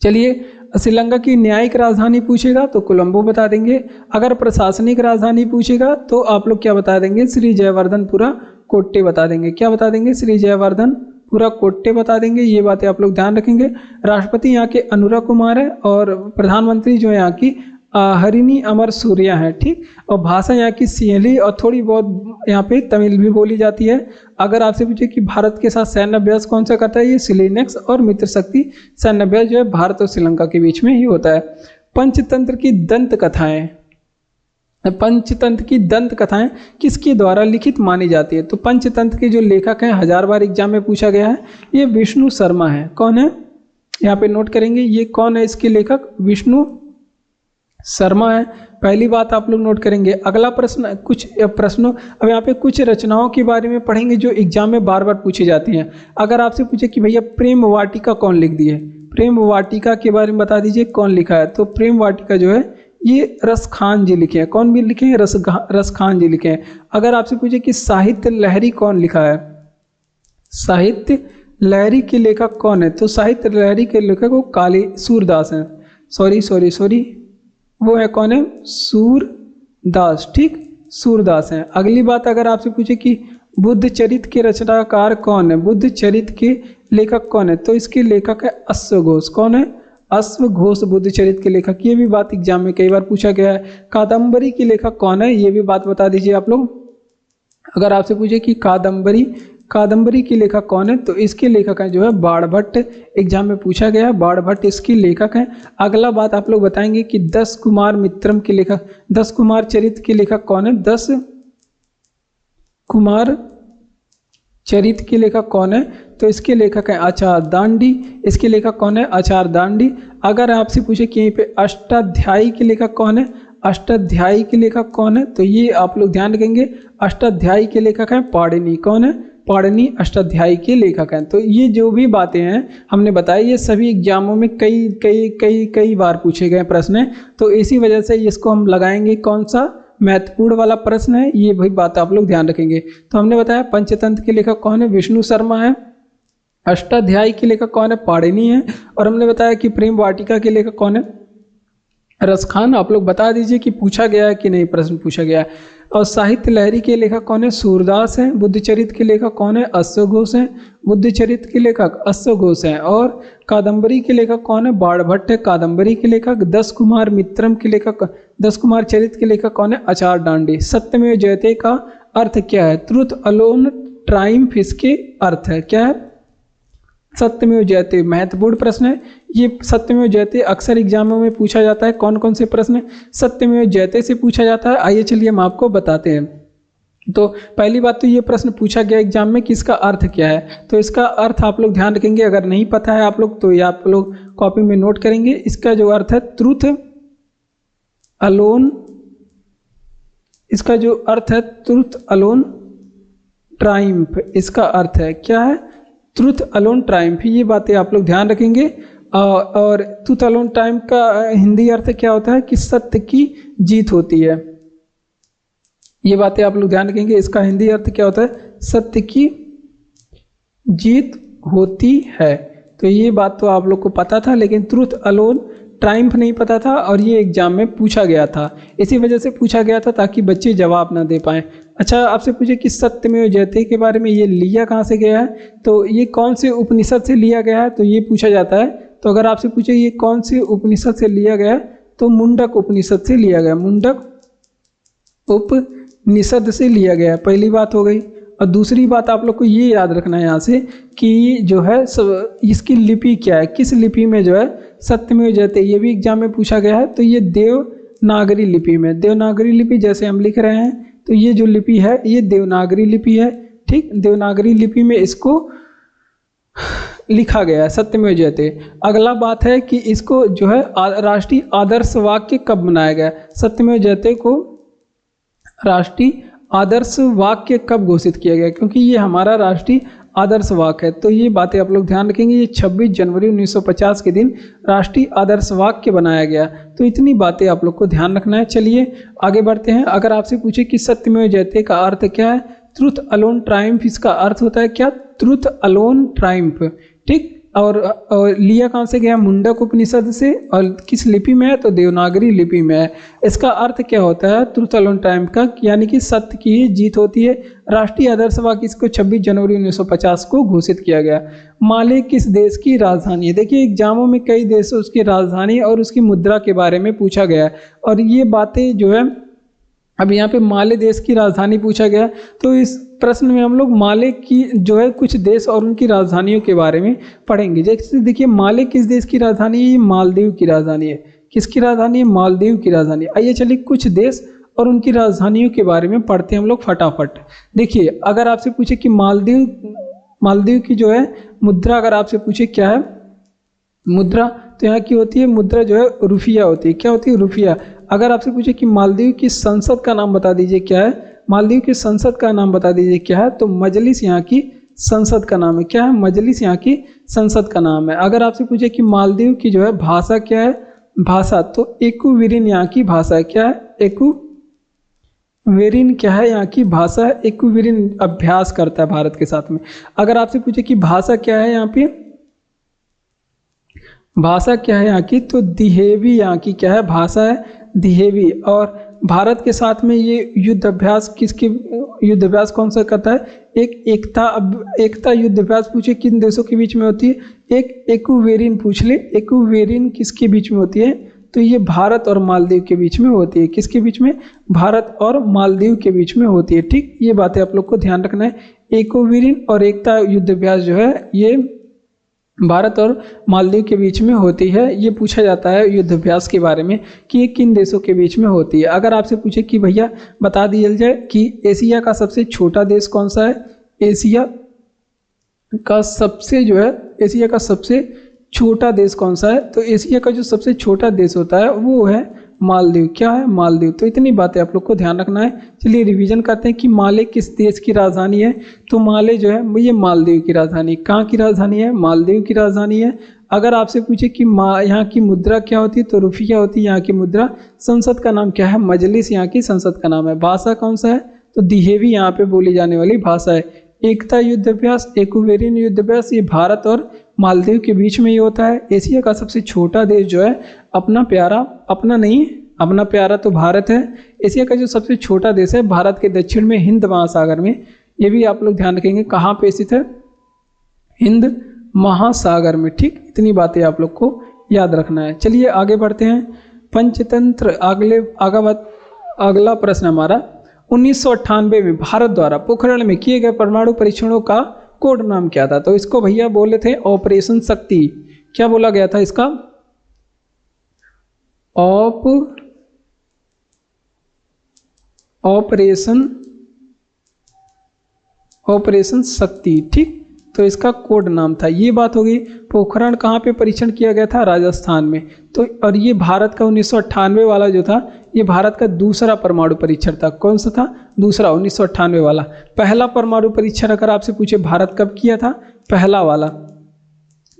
Speaker 1: चलिए श्रीलंका की न्यायिक राजधानी पूछेगा तो कोलंबो बता देंगे। अगर प्रशासनिक राजधानी पूछेगा तो आप लोग क्या बता देंगे? श्री जयवर्धनपुरा कोट्टे बता देंगे। क्या बता देंगे? श्री जयवर्धनपुरा पूरा कोट्टे बता देंगे, ये बातें आप लोग ध्यान रखेंगे। राष्ट्रपति यहाँ के अनुरा कुमार है और प्रधानमंत्री जो है यहाँ की हरिणी अमर सूर्या है, ठीक। और भाषा यहाँ की सिंहली और थोड़ी बहुत यहाँ पे तमिल भी बोली जाती है। अगर आपसे पूछे कि भारत के साथ सैन्य अभ्यास कौन सा करता है, ये सिलिनेक्स और मित्र शक्ति सैन्य अभ्यास जो है भारत और श्रीलंका के बीच में ही होता है। पंचतंत्र की दंत कथाएं, पंचतंत्र की दंत कथाएं किसके द्वारा लिखित मानी जाती है? तो पंचतंत्र के जो लेखक हैं, 1000 बार एग्जाम में पूछा गया है, ये विष्णु शर्मा है। कौन है यहाँ पे नोट करेंगे, ये कौन है इसके लेखक? विष्णु शर्मा है। पहली बात आप लोग नोट करेंगे। अगला प्रश्न, कुछ प्रश्नों, अब यहाँ पे कुछ रचनाओं के बारे में पढ़ेंगे जो एग्जाम में बार बार पूछी जाती हैं। अगर आपसे पूछे कि भैया प्रेम वाटिका कौन लिख दिए, प्रेम वाटिका के बारे में बता दीजिए कौन लिखा है। तो प्रेम वाटिका जो है ये रसखान जी लिखे हैं। कौन भी लिखे हैं? रसखान जी लिखे हैं। अगर आपसे पूछे कि साहित्य लहरी कौन लिखा है, साहित्य लहरी के लेखक कौन है? तो साहित्य लहरी के लेखक वो काली सूरदास हैं। सॉरी वो है, कौन है? सूरदास, ठीक, सूरदास हैं। अगली बात, अगर आपसे पूछे कि बुद्ध चरित्र के रचनाकार कौन है, बुद्ध चरित्र के लेखक कौन है? तो इसके लेखक है अश्वघोष। कौन है? अश्वघोष बुद्ध चरित्र के लेखक। ये भी बात एग्जाम में कई बार पूछा गया है। कादम्बरी के लेखक कौन है? ये भी बात बता दीजिए आप लोग। अगर आपसे पूछे कि कादम्बरी के लेखक कौन है, तो इसके लेखक है जो है बाणभट्ट। एग्जाम में पूछा गया है, बाणभट्ट इसके लेखक हैं। अगला बात आप लोग बताएंगे कि 10 कुमार मित्रम के लेखक, 10 कुमार चरित्र के लेखक कौन है? 10 कुमार चरित्र के लेखक कौन है? तो इसके लेखक है आचार्य दांडी। इसके लेखक कौन है? आचार्य दांडी। अगर आपसे पूछे कि यहीं पे अष्टाध्यायी के लेखक कौन है, अष्टाध्यायी के लेखक कौन है, तो ये आप लोग ध्यान रखेंगे। अष्टाध्यायी के लेखक हैं पाणिनि। कौन है? पाणिनि अष्टाध्यायी के लेखक हैं। तो ये जो भी बातें हैं हमने बताई, ये सभी एग्जामों में कई बार पूछे गए प्रश्न हैं। तो इसी वजह से इसको हम लगाएंगे, कौन सा महत्वपूर्ण वाला प्रश्न है, ये भाई बात आप लोग ध्यान रखेंगे। तो हमने बताया पंचतंत्र के लेखक कौन है? विष्णु शर्मा है। अष्टाध्यायी के लेखक कौन है? पाणिनि है। और हमने बताया कि प्रेम वाटिका के लेखक कौन है? रसखान। आप लोग बता दीजिए कि पूछा गया है कि नहीं, प्रश्न पूछा गया है। और साहित्य लहरी के लेखक कौन है? सूरदास हैं। बुद्ध चरित्र के लेखक कौन है? अश्वघोष हैं। बुद्ध चरित्र के लेखक अश्वघोष हैं। और कादम्बरी के लेखक कौन है? बाणभट्ट है कादम्बरी के लेखक। 10 कुमार मित्रम के लेखक, 10 कुमार चरित्र के लेखक कौन है? आचार्य दांडी। सत्यमेव जयते का अर्थ क्या है? ट्रुथ अलोन ट्राइम्फ इसके अर्थ है, क्या है? सत्यमेव जयते। महत्वपूर्ण प्रश्न है ये। सत्यमेव जयते अक्सर एग्जामों में पूछा जाता है। कौन कौन से प्रश्न सत्यमेव जयते से पूछा जाता है? आइए चलिए हम आपको बताते हैं। तो पहली बात तो ये प्रश्न पूछा गया एग्जाम में कि इसका अर्थ क्या है। तो इसका अर्थ आप लोग ध्यान रखेंगे। अगर नहीं पता है आप लोग तो ये आप लोग कॉपी में नोट करेंगे। इसका जो अर्थ है ट्रुथ अलोन, इसका जो अर्थ है ट्रुथ अलोन ट्राइम्फ, इसका अर्थ है क्या है? Truth alone triumph. ये बातें आप लोग ध्यान रखेंगे। और ट्रुथ अलोन ट्राइम्फ का हिंदी अर्थ क्या होता है? कि सत्य की जीत होती है। ये बातें आप लोग ध्यान रखेंगे। इसका हिंदी अर्थ क्या होता है? सत्य की जीत होती है। तो ये बात तो आप लोग को पता था, लेकिन ट्रुथ अलोन ट्राइम्फ नहीं पता था और ये एग्जाम में पूछा गया था। इसी वजह से पूछा गया था ताकि बच्चे जवाब ना दे पाएं। अच्छा, आपसे पूछे कि सत्यमेव जयते के बारे में, ये लिया कहाँ से गया है? तो ये कौन से उपनिषद से लिया गया है? तो ये पूछा जाता है। तो अगर आपसे पूछे ये कौन से उपनिषद से लिया गया है, तो मुंडक उपनिषद से लिया गया। मुंडक उपनिषद से लिया गया, पहली बात हो गई। और दूसरी बात आप लोग को ये याद रखना है यहाँ से कि जो है इसकी लिपि क्या है, किस लिपि में जो है सत्यमेव जयते, ये भी एग्जाम में पूछा गया है। तो ये देवनागरी लिपि में, देवनागरी लिपि जैसे हम लिख रहे हैं, तो ये जो लिपि है ये देवनागरी लिपि है, ठीक। देवनागरी लिपि में इसको लिखा गया है सत्यमेव जयते। अगला बात है कि इसको जो है राष्ट्रीय आदर्श वाक्य कब बनाया गया? सत्यमेव जयते को राष्ट्रीय आदर्श वाक्य कब घोषित किया गया? क्योंकि ये हमारा राष्ट्रीय आदर्श वाक्य है। तो ये बातें आप लोग ध्यान रखेंगे। ये 26 जनवरी 1950 के दिन राष्ट्रीय आदर्श वाक्य बनाया गया। तो इतनी बातें आप लोग को ध्यान रखना है। चलिए आगे बढ़ते हैं। अगर आपसे पूछे कि सत्यमेव जयते का अर्थ क्या है? ट्रुथ अलोन ट्राइम्फ, इसका अर्थ होता है क्या? ट्रुथ अलोन ट्राइम्फ, ठीक। और लिया कहाँ से गया? मुंडक उपनिषद से। और किस लिपि में है? तो देवनागरी लिपि में है। इसका अर्थ क्या होता है? ट्रुथ अलोन ट्रायम्फ का, यानी कि सत्य की ही जीत होती है। राष्ट्रीय आदर्श वाक्य इसको 26 जनवरी 1950 को घोषित किया गया। माले किस देश की राजधानी है? देखिए एग्जामों में कई देशों उसकी राजधानी और उसकी मुद्रा के बारे में पूछा गया है, और ये बातें जो है अब यहाँ पे माले देश की राजधानी पूछा गया, तो इस प्रश्न में हम लोग माले की जो है कुछ देश और उनकी राजधानियों के बारे में पढ़ेंगे। जैसे देखिए माले किस देश की राजधानी है? ये मालदीव की राजधानी है। किसकी राजधानी है? मालदीव की राजधानी। आइए चलिए कुछ देश और उनकी राजधानियों के बारे में पढ़ते हैं हम लोग फटाफट। देखिए अगर आपसे पूछे कि मालदीव की जो है मुद्रा, अगर आपसे पूछे क्या है मुद्रा, तो यहाँ की होती है मुद्रा जो है रुपया होती है। क्या होती है? रुपया। अगर आपसे पूछे कि मालदीव की संसद का नाम बता दीजिए क्या है? मालदीव की संसद का नाम बता दीजिए क्या है? तो मजलिस यहाँ की संसद का नाम है। क्या है? मजलिस यहाँ की संसद का नाम है। अगर आपसे पूछे कि मालदीव की जो है भाषा क्या है? भाषा, तो एकुवेरिन यहाँ की भाषा है। क्या है? एकुवेरिन क्या है? यहाँ की भाषा है। एकुवेरिन अभ्यास करता है भारत के साथ में। अगर आपसे पूछे कि भाषा क्या है यहाँ पे, भाषा क्या है यहाँ की, तो दिहेवी यहाँ की क्या है? भाषा है दिहेवी। और भारत के साथ में ये युद्ध अभ्यास युद्ध अभ्यास कौन सा करता है? एक एकता युद्ध अभ्यास पूछे किन देशों के बीच में होती है? एक एकुवेरिन पूछ ले। एकुवेरिन किसके बीच में होती है? तो ये भारत और मालदीव के बीच में होती है। किसके बीच में? भारत और मालदीव के बीच में होती है। ठीक, ये बातें आप लोग को ध्यान रखना है। एकुवेरिन और एकता युद्ध अभ्यास जो है ये भारत और मालदीव के बीच में होती है। ये पूछा जाता है युद्ध अभ्यास के बारे में कि ये किन देशों के बीच में होती है। अगर आपसे पूछे कि भैया बता दिया जाए कि एशिया का सबसे छोटा देश कौन सा है? एशिया का सबसे छोटा देश कौन सा है? तो एशिया का जो सबसे छोटा देश होता है वो है मालदीव। क्या है? मालदीव। तो इतनी बातें आप लोग को ध्यान रखना है। चलिए रिवीजन करते हैं कि माले किस देश की राजधानी है। तो माले जो है ये मालदीव की राजधानी। कहाँ की राजधानी है? मालदीव की राजधानी है। अगर आपसे पूछे कि यहाँ की मुद्रा क्या होती है? तो रुपया होती है यहाँ की मुद्रा। संसद का नाम क्या है? मजलिस यहाँ की संसद का नाम है। भाषा कौन सा है? तो दिहेवी यहाँ पे बोली जाने वाली भाषा है। एकता युद्ध अभ्यास, एकुवेरिन युद्ध अभ्यास, ये भारत और मालदीव के बीच में ही होता है। एशिया का सबसे छोटा देश जो है अपना प्यारा तो भारत है। एशिया का जो सबसे छोटा देश है भारत के दक्षिण में हिंद महासागर में, ये भी आप लोग ध्यान रखेंगे कहाँ पे स्थित है? हिंद महासागर में। ठीक, इतनी बातें आप लोग को याद रखना है। चलिए आगे बढ़ते हैं। पंचतंत्र अगला प्रश्न हमारा 1998 में भारत द्वारा पोखरण में किए गए परमाणु परीक्षणों का कोड नाम क्या था? तो इसको भैया बोले थे ऑपरेशन शक्ति। क्या बोला गया था इसका? ऑपरेशन शक्ति। ठीक, तो इसका कोड नाम था। ये बात होगी। पोखरण कहाँ पे परीक्षण किया गया था? राजस्थान में। तो और ये भारत का 1998 वाला जो था ये भारत का दूसरा परमाणु परीक्षण था। कौन सा था? दूसरा, 1998 वाला। पहला परमाणु परीक्षण अगर आपसे पूछे भारत कब किया था? पहला वाला।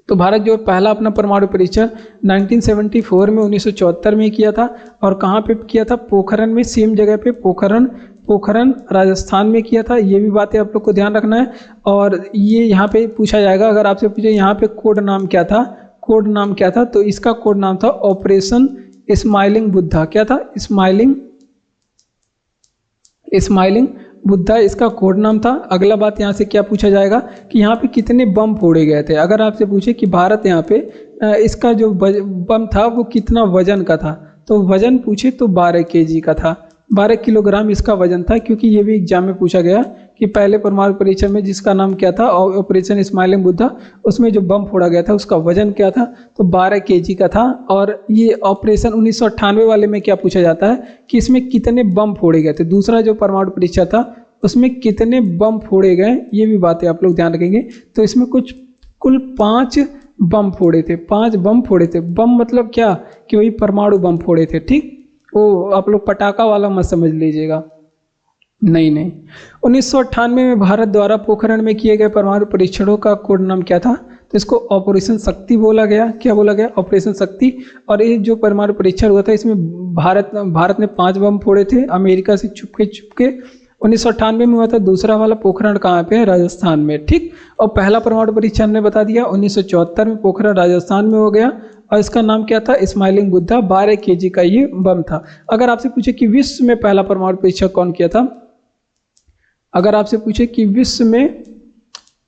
Speaker 1: तो भारत जो पहला अपना परमाणु परीक्षण 1974 में 1974 में किया था। और कहाँ पे किया था? पोखरण में, सेम जगह पे, पोखरण राजस्थान में किया था। ये भी बातें आप लोग को ध्यान रखना है। और ये यहाँ पे पूछा जाएगा, अगर आपसे पूछे यहाँ पे कोड नाम क्या था? कोड नाम क्या था? तो इसका कोड नाम था ऑपरेशन स्माइलिंग बुद्धा। क्या था? स्माइलिंग बुद्धा इसका कोड नाम था। अगला बात यहाँ से क्या पूछा जाएगा कि यहाँ पे कितने बम फोड़े गए थे। अगर आपसे पूछे कि भारत यहाँ पे इसका जो बम था वो कितना वजन का था, तो वजन पूछे तो 12 kg का था। 12 किलोग्राम इसका वजन था। क्योंकि ये भी एग्जाम में पूछा गया कि पहले परमाणु परीक्षण में जिसका नाम क्या था? ऑपरेशन स्माइलिंग बुद्धा, उसमें जो बम फोड़ा गया था उसका वजन क्या था? तो 12 kg का था। और ये ऑपरेशन 1998 वाले में क्या पूछा जाता है कि इसमें कितने बम फोड़े गए थे? दूसरा जो परमाणु परीक्षण था उसमें कितने बम फोड़े गए, ये भी बातें आप लोग ध्यान रखेंगे। तो इसमें कुल 5 बम फोड़े थे। 5 बम फोड़े थे। बम मतलब क्या? कि वही परमाणु बम फोड़े थे। ठीक, वो आप लोग पटाखा वाला मत समझ लीजिएगा। नहीं। 1998 में भारत द्वारा पोखरण में किए गए परमाणु परीक्षणों का कोड नाम क्या था? तो इसको ऑपरेशन शक्ति बोला गया। क्या बोला गया? ऑपरेशन शक्ति। और ये जो परमाणु परीक्षण हुआ था इसमें भारत ने 5 बम फोड़े थे अमेरिका से चुपके 1998 में हुआ था। दूसरा वाला पोखरण कहाँ पे है? राजस्थान में, ठीक। और पहला परमाणु परीक्षण ने बता दिया 1974 में पोखरण राजस्थान में हो गया, और इसका नाम क्या था? स्माइलिंग बुद्धा। 12 kg का ये बम था। अगर आपसे पूछे कि विश्व में पहला परमाणु परीक्षण कौन किया था, अगर आपसे पूछे कि विश्व में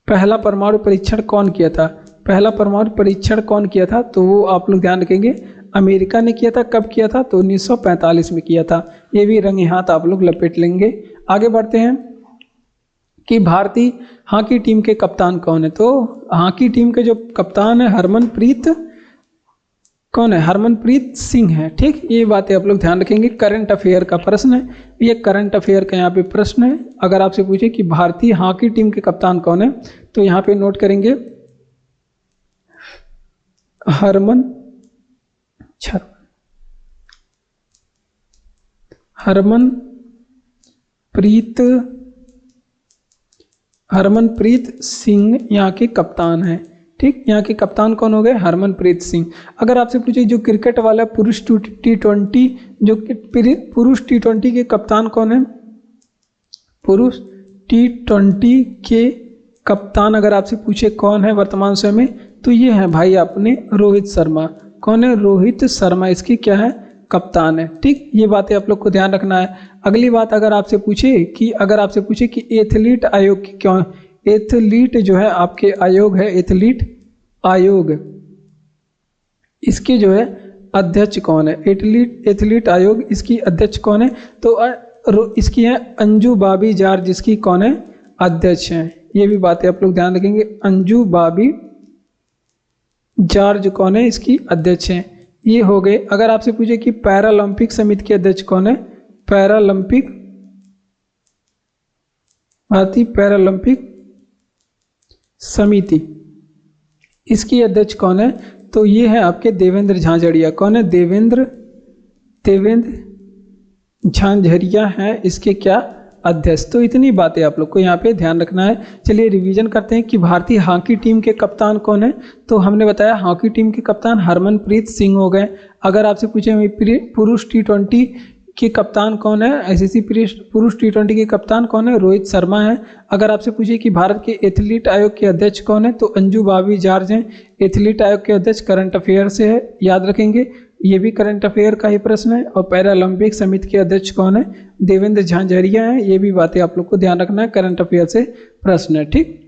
Speaker 1: पहला परमाणु परीक्षण कौन किया था, पहला परमाणु परीक्षण कौन किया था, तो वो आप लोग ध्यान रखेंगे अमेरिका ने किया था। कब किया था? तो 1945 में किया था। ये भी रंगे हाथ आप लोग लपेट लेंगे। आगे बढ़ते हैं कि भारतीय हॉकी टीम के कप्तान कौन है। तो हॉकी टीम के जो कप्तान है हरमनप्रीत कौन है? हरमनप्रीत सिंह है, ठीक। ये बातें आप लोग ध्यान रखेंगे। करंट अफेयर का प्रश्न है, ये करंट अफेयर का यहाँ पे प्रश्न है। अगर आपसे पूछे कि भारतीय हॉकी टीम के कप्तान कौन है, तो यहाँ पे नोट करेंगे हरमनप्रीत सिंह यहाँ के कप्तान है, ठीक। यहाँ के कप्तान कौन हो गए? हरमनप्रीत सिंह। अगर आपसे पूछे जो क्रिकेट वाला पुरुष T20, जो पुरुष T20 के कप्तान कौन है? पुरुष T20 के कप्तान अगर आपसे पूछे कौन है वर्तमान समय में, तो ये है भाई अपने रोहित शर्मा। कौन है? रोहित शर्मा इसकी क्या है? कप्तान है, ठीक। ये बातें आप लोग को ध्यान रखना है। अगली बात अगर आपसे पूछे कि एथलीट आयोग की क्यों, एथलीट जो है आपके आयोग है, एथलीट आयोग, इसके जो है अध्यक्ष कौन है? एथलीट आयोग इसकी अध्यक्ष कौन है? तो इसकी है अंजू बाबी जार्ज, जिसकी कौन है? अध्यक्ष है। ये भी बातें आप लोग ध्यान रखेंगे। अंजू बाबी जॉर्ज कौन है? इसकी अध्यक्ष है। ये हो गए। अगर आपसे पूछे कि पैरालंपिक समिति के अध्यक्ष कौन है? भारतीय पैरालंपिक समिति, इसकी अध्यक्ष कौन है? तो ये है आपके देवेंद्र झांझड़िया। कौन है? देवेंद्र झांझड़िया है इसके क्या? अध्यक्ष। तो इतनी बातें आप लोग को यहाँ पे ध्यान रखना है। चलिए रिवीजन करते हैं कि भारतीय हॉकी टीम के कप्तान कौन है। तो हमने बताया हॉकी टीम के कप्तान हरमनप्रीत सिंह हो गए। अगर आपसे पूछे पुरुष T20 के कप्तान कौन है? आईसीसी पुरुष T20 के कप्तान कौन है? रोहित शर्मा है। अगर आपसे पूछे कि भारत के एथलीट आयोग के अध्यक्ष कौन है, तो अंजू बाबी जॉर्ज हैं। एथलीट आयोग के अध्यक्ष करंट अफेयर से है, याद रखेंगे। ये भी करंट अफेयर का ही प्रश्न है। और पैरालंपिक समिति के अध्यक्ष कौन है? देवेंद्र झांझड़िया है। ये भी बातें आप लोग को ध्यान रखना है, करंट अफेयर से प्रश्न है, ठीक।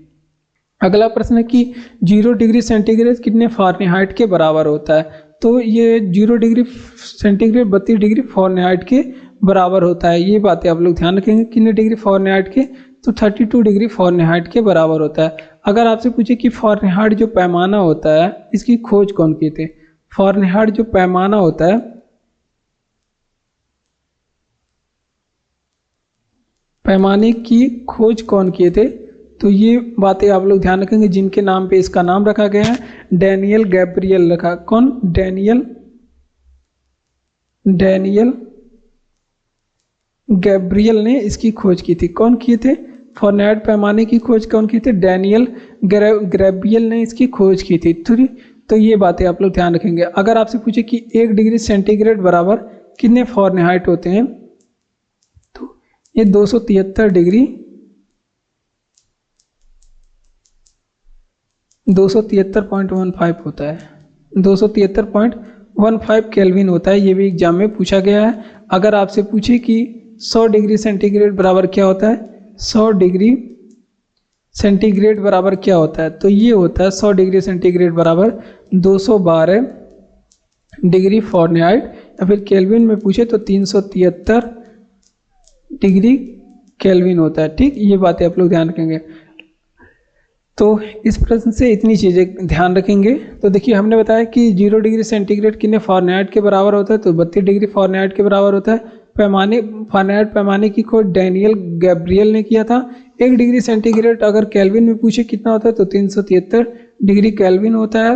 Speaker 1: अगला प्रश्न है कि 0 डिग्री सेंटीग्रेड कितने फ़ारेनहाइट के बराबर होता है। तो ये 0 डिग्री सेंटीग्रेड 32 डिग्री फ़ारेनहाइट के बराबर होता है। ये बातें आप लोग ध्यान रखेंगे। कितने डिग्री फ़ारेनहाइट के? तो 32 डिग्री फ़ारेनहाइट के बराबर होता है। अगर आपसे पूछे कि फ़ारेनहाइट जो पैमाना होता है, इसकी खोज कौन किए थे? फ़ारेनहाइट जो पैमाना होता है, पैमाने की खोज कौन किए थे? तो ये बातें आप लोग ध्यान रखेंगे। जिनके नाम पे इसका नाम रखा गया है, डैनियल गैब्रियल रखा। कौन? डैनियल गैब्रियल ने इसकी खोज की थी। कौन किए थे? फ़ारेनहाइट पैमाने की खोज कौन की थी? डैनियल गैब्रियल ने इसकी खोज की थी। तो ये बातें आप लोग ध्यान रखेंगे। अगर आपसे पूछे कि 1 डिग्री सेंटीग्रेड बराबर कितने फ़ारेनहाइट होते हैं, तो ये 273 डिग्री 273.15 होता है। 273.15 केल्विन होता है। ये भी एग्जाम में पूछा गया है। अगर आपसे पूछे कि 100 डिग्री सेंटीग्रेड बराबर क्या होता है, 100 डिग्री सेंटीग्रेड बराबर क्या होता है, तो ये होता है 100 डिग्री सेंटीग्रेड बराबर 212 डिग्री फ़ारेनहाइट, या फिर केल्विन में पूछे तो 373 डिग्री केल्विन होता है, ठीक। ये बातें आप लोग ध्यान रखेंगे। तो इस प्रश्न से इतनी चीज़ें ध्यान रखेंगे। तो देखिए हमने बताया कि 0 डिग्री सेंटीग्रेड कितने फ़ारेनहाइट के बराबर होता है, तो 32 डिग्री फ़ारेनहाइट के बराबर होता है। फ़ारेनहाइट पैमाने की खोज डैनियल गैब्रियल ने किया था। 1 डिग्री सेंटीग्रेड अगर केल्विन में पूछे कितना होता है, तो 373 डिग्री केल्विन होता है।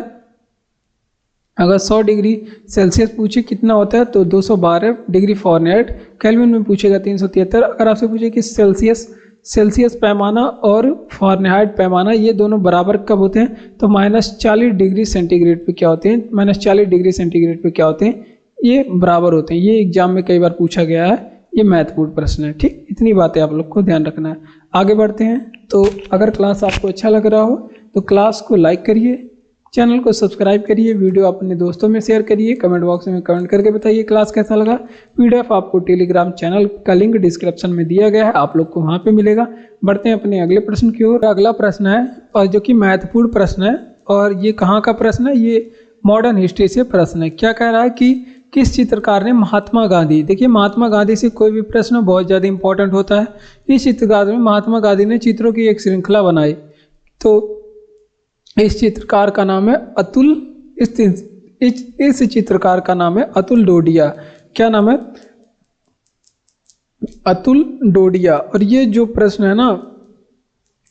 Speaker 1: अगर 100 डिग्री सेल्सियस पूछे कितना होता है, तो 212 डिग्री फ़ारेनहाइट। केल्विन में पूछेगा 373। अगर आपसे पूछे कि सेल्सियस पैमाना और फ़ारेनहाइट पैमाना ये दोनों बराबर कब होते हैं, तो -40 डिग्री सेंटीग्रेड पे क्या होते हैं, -40 डिग्री सेंटीग्रेड पे क्या होते हैं, ये बराबर होते हैं। ये एग्जाम में कई बार पूछा गया है, ये महत्वपूर्ण प्रश्न है। ठीक, इतनी बातें आप लोग को ध्यान रखना है। आगे बढ़ते हैं। तो अगर क्लास आपको अच्छा लग रहा हो तो क्लास को लाइक करिए, चैनल को सब्सक्राइब करिए, वीडियो अपने दोस्तों में शेयर करिए, कमेंट बॉक्स में कमेंट करके बताइए क्लास कैसा लगा। पीडीएफ आपको टेलीग्राम चैनल का लिंक डिस्क्रिप्शन में दिया गया है, आप लोग को वहाँ पे मिलेगा। बढ़ते हैं अपने अगले प्रश्न की ओर। अगला प्रश्न है और जो कि महत्वपूर्ण प्रश्न है, और ये कहाँ का प्रश्न है, ये मॉडर्न हिस्ट्री से प्रश्न है। क्या कह रहा है कि किस चित्रकार ने महात्मा गांधी, देखिए महात्मा गांधी से कोई भी प्रश्न बहुत ज़्यादा इंपॉर्टेंट होता है। इस चित्रकार में महात्मा गांधी ने चित्रों की एक श्रृंखला बनाई। तो इस चित्रकार का नाम है अतुल, इस चित्रकार का नाम है अतुल डोडिया। क्या नाम है? अतुल डोडिया। और ये जो प्रश्न है ना,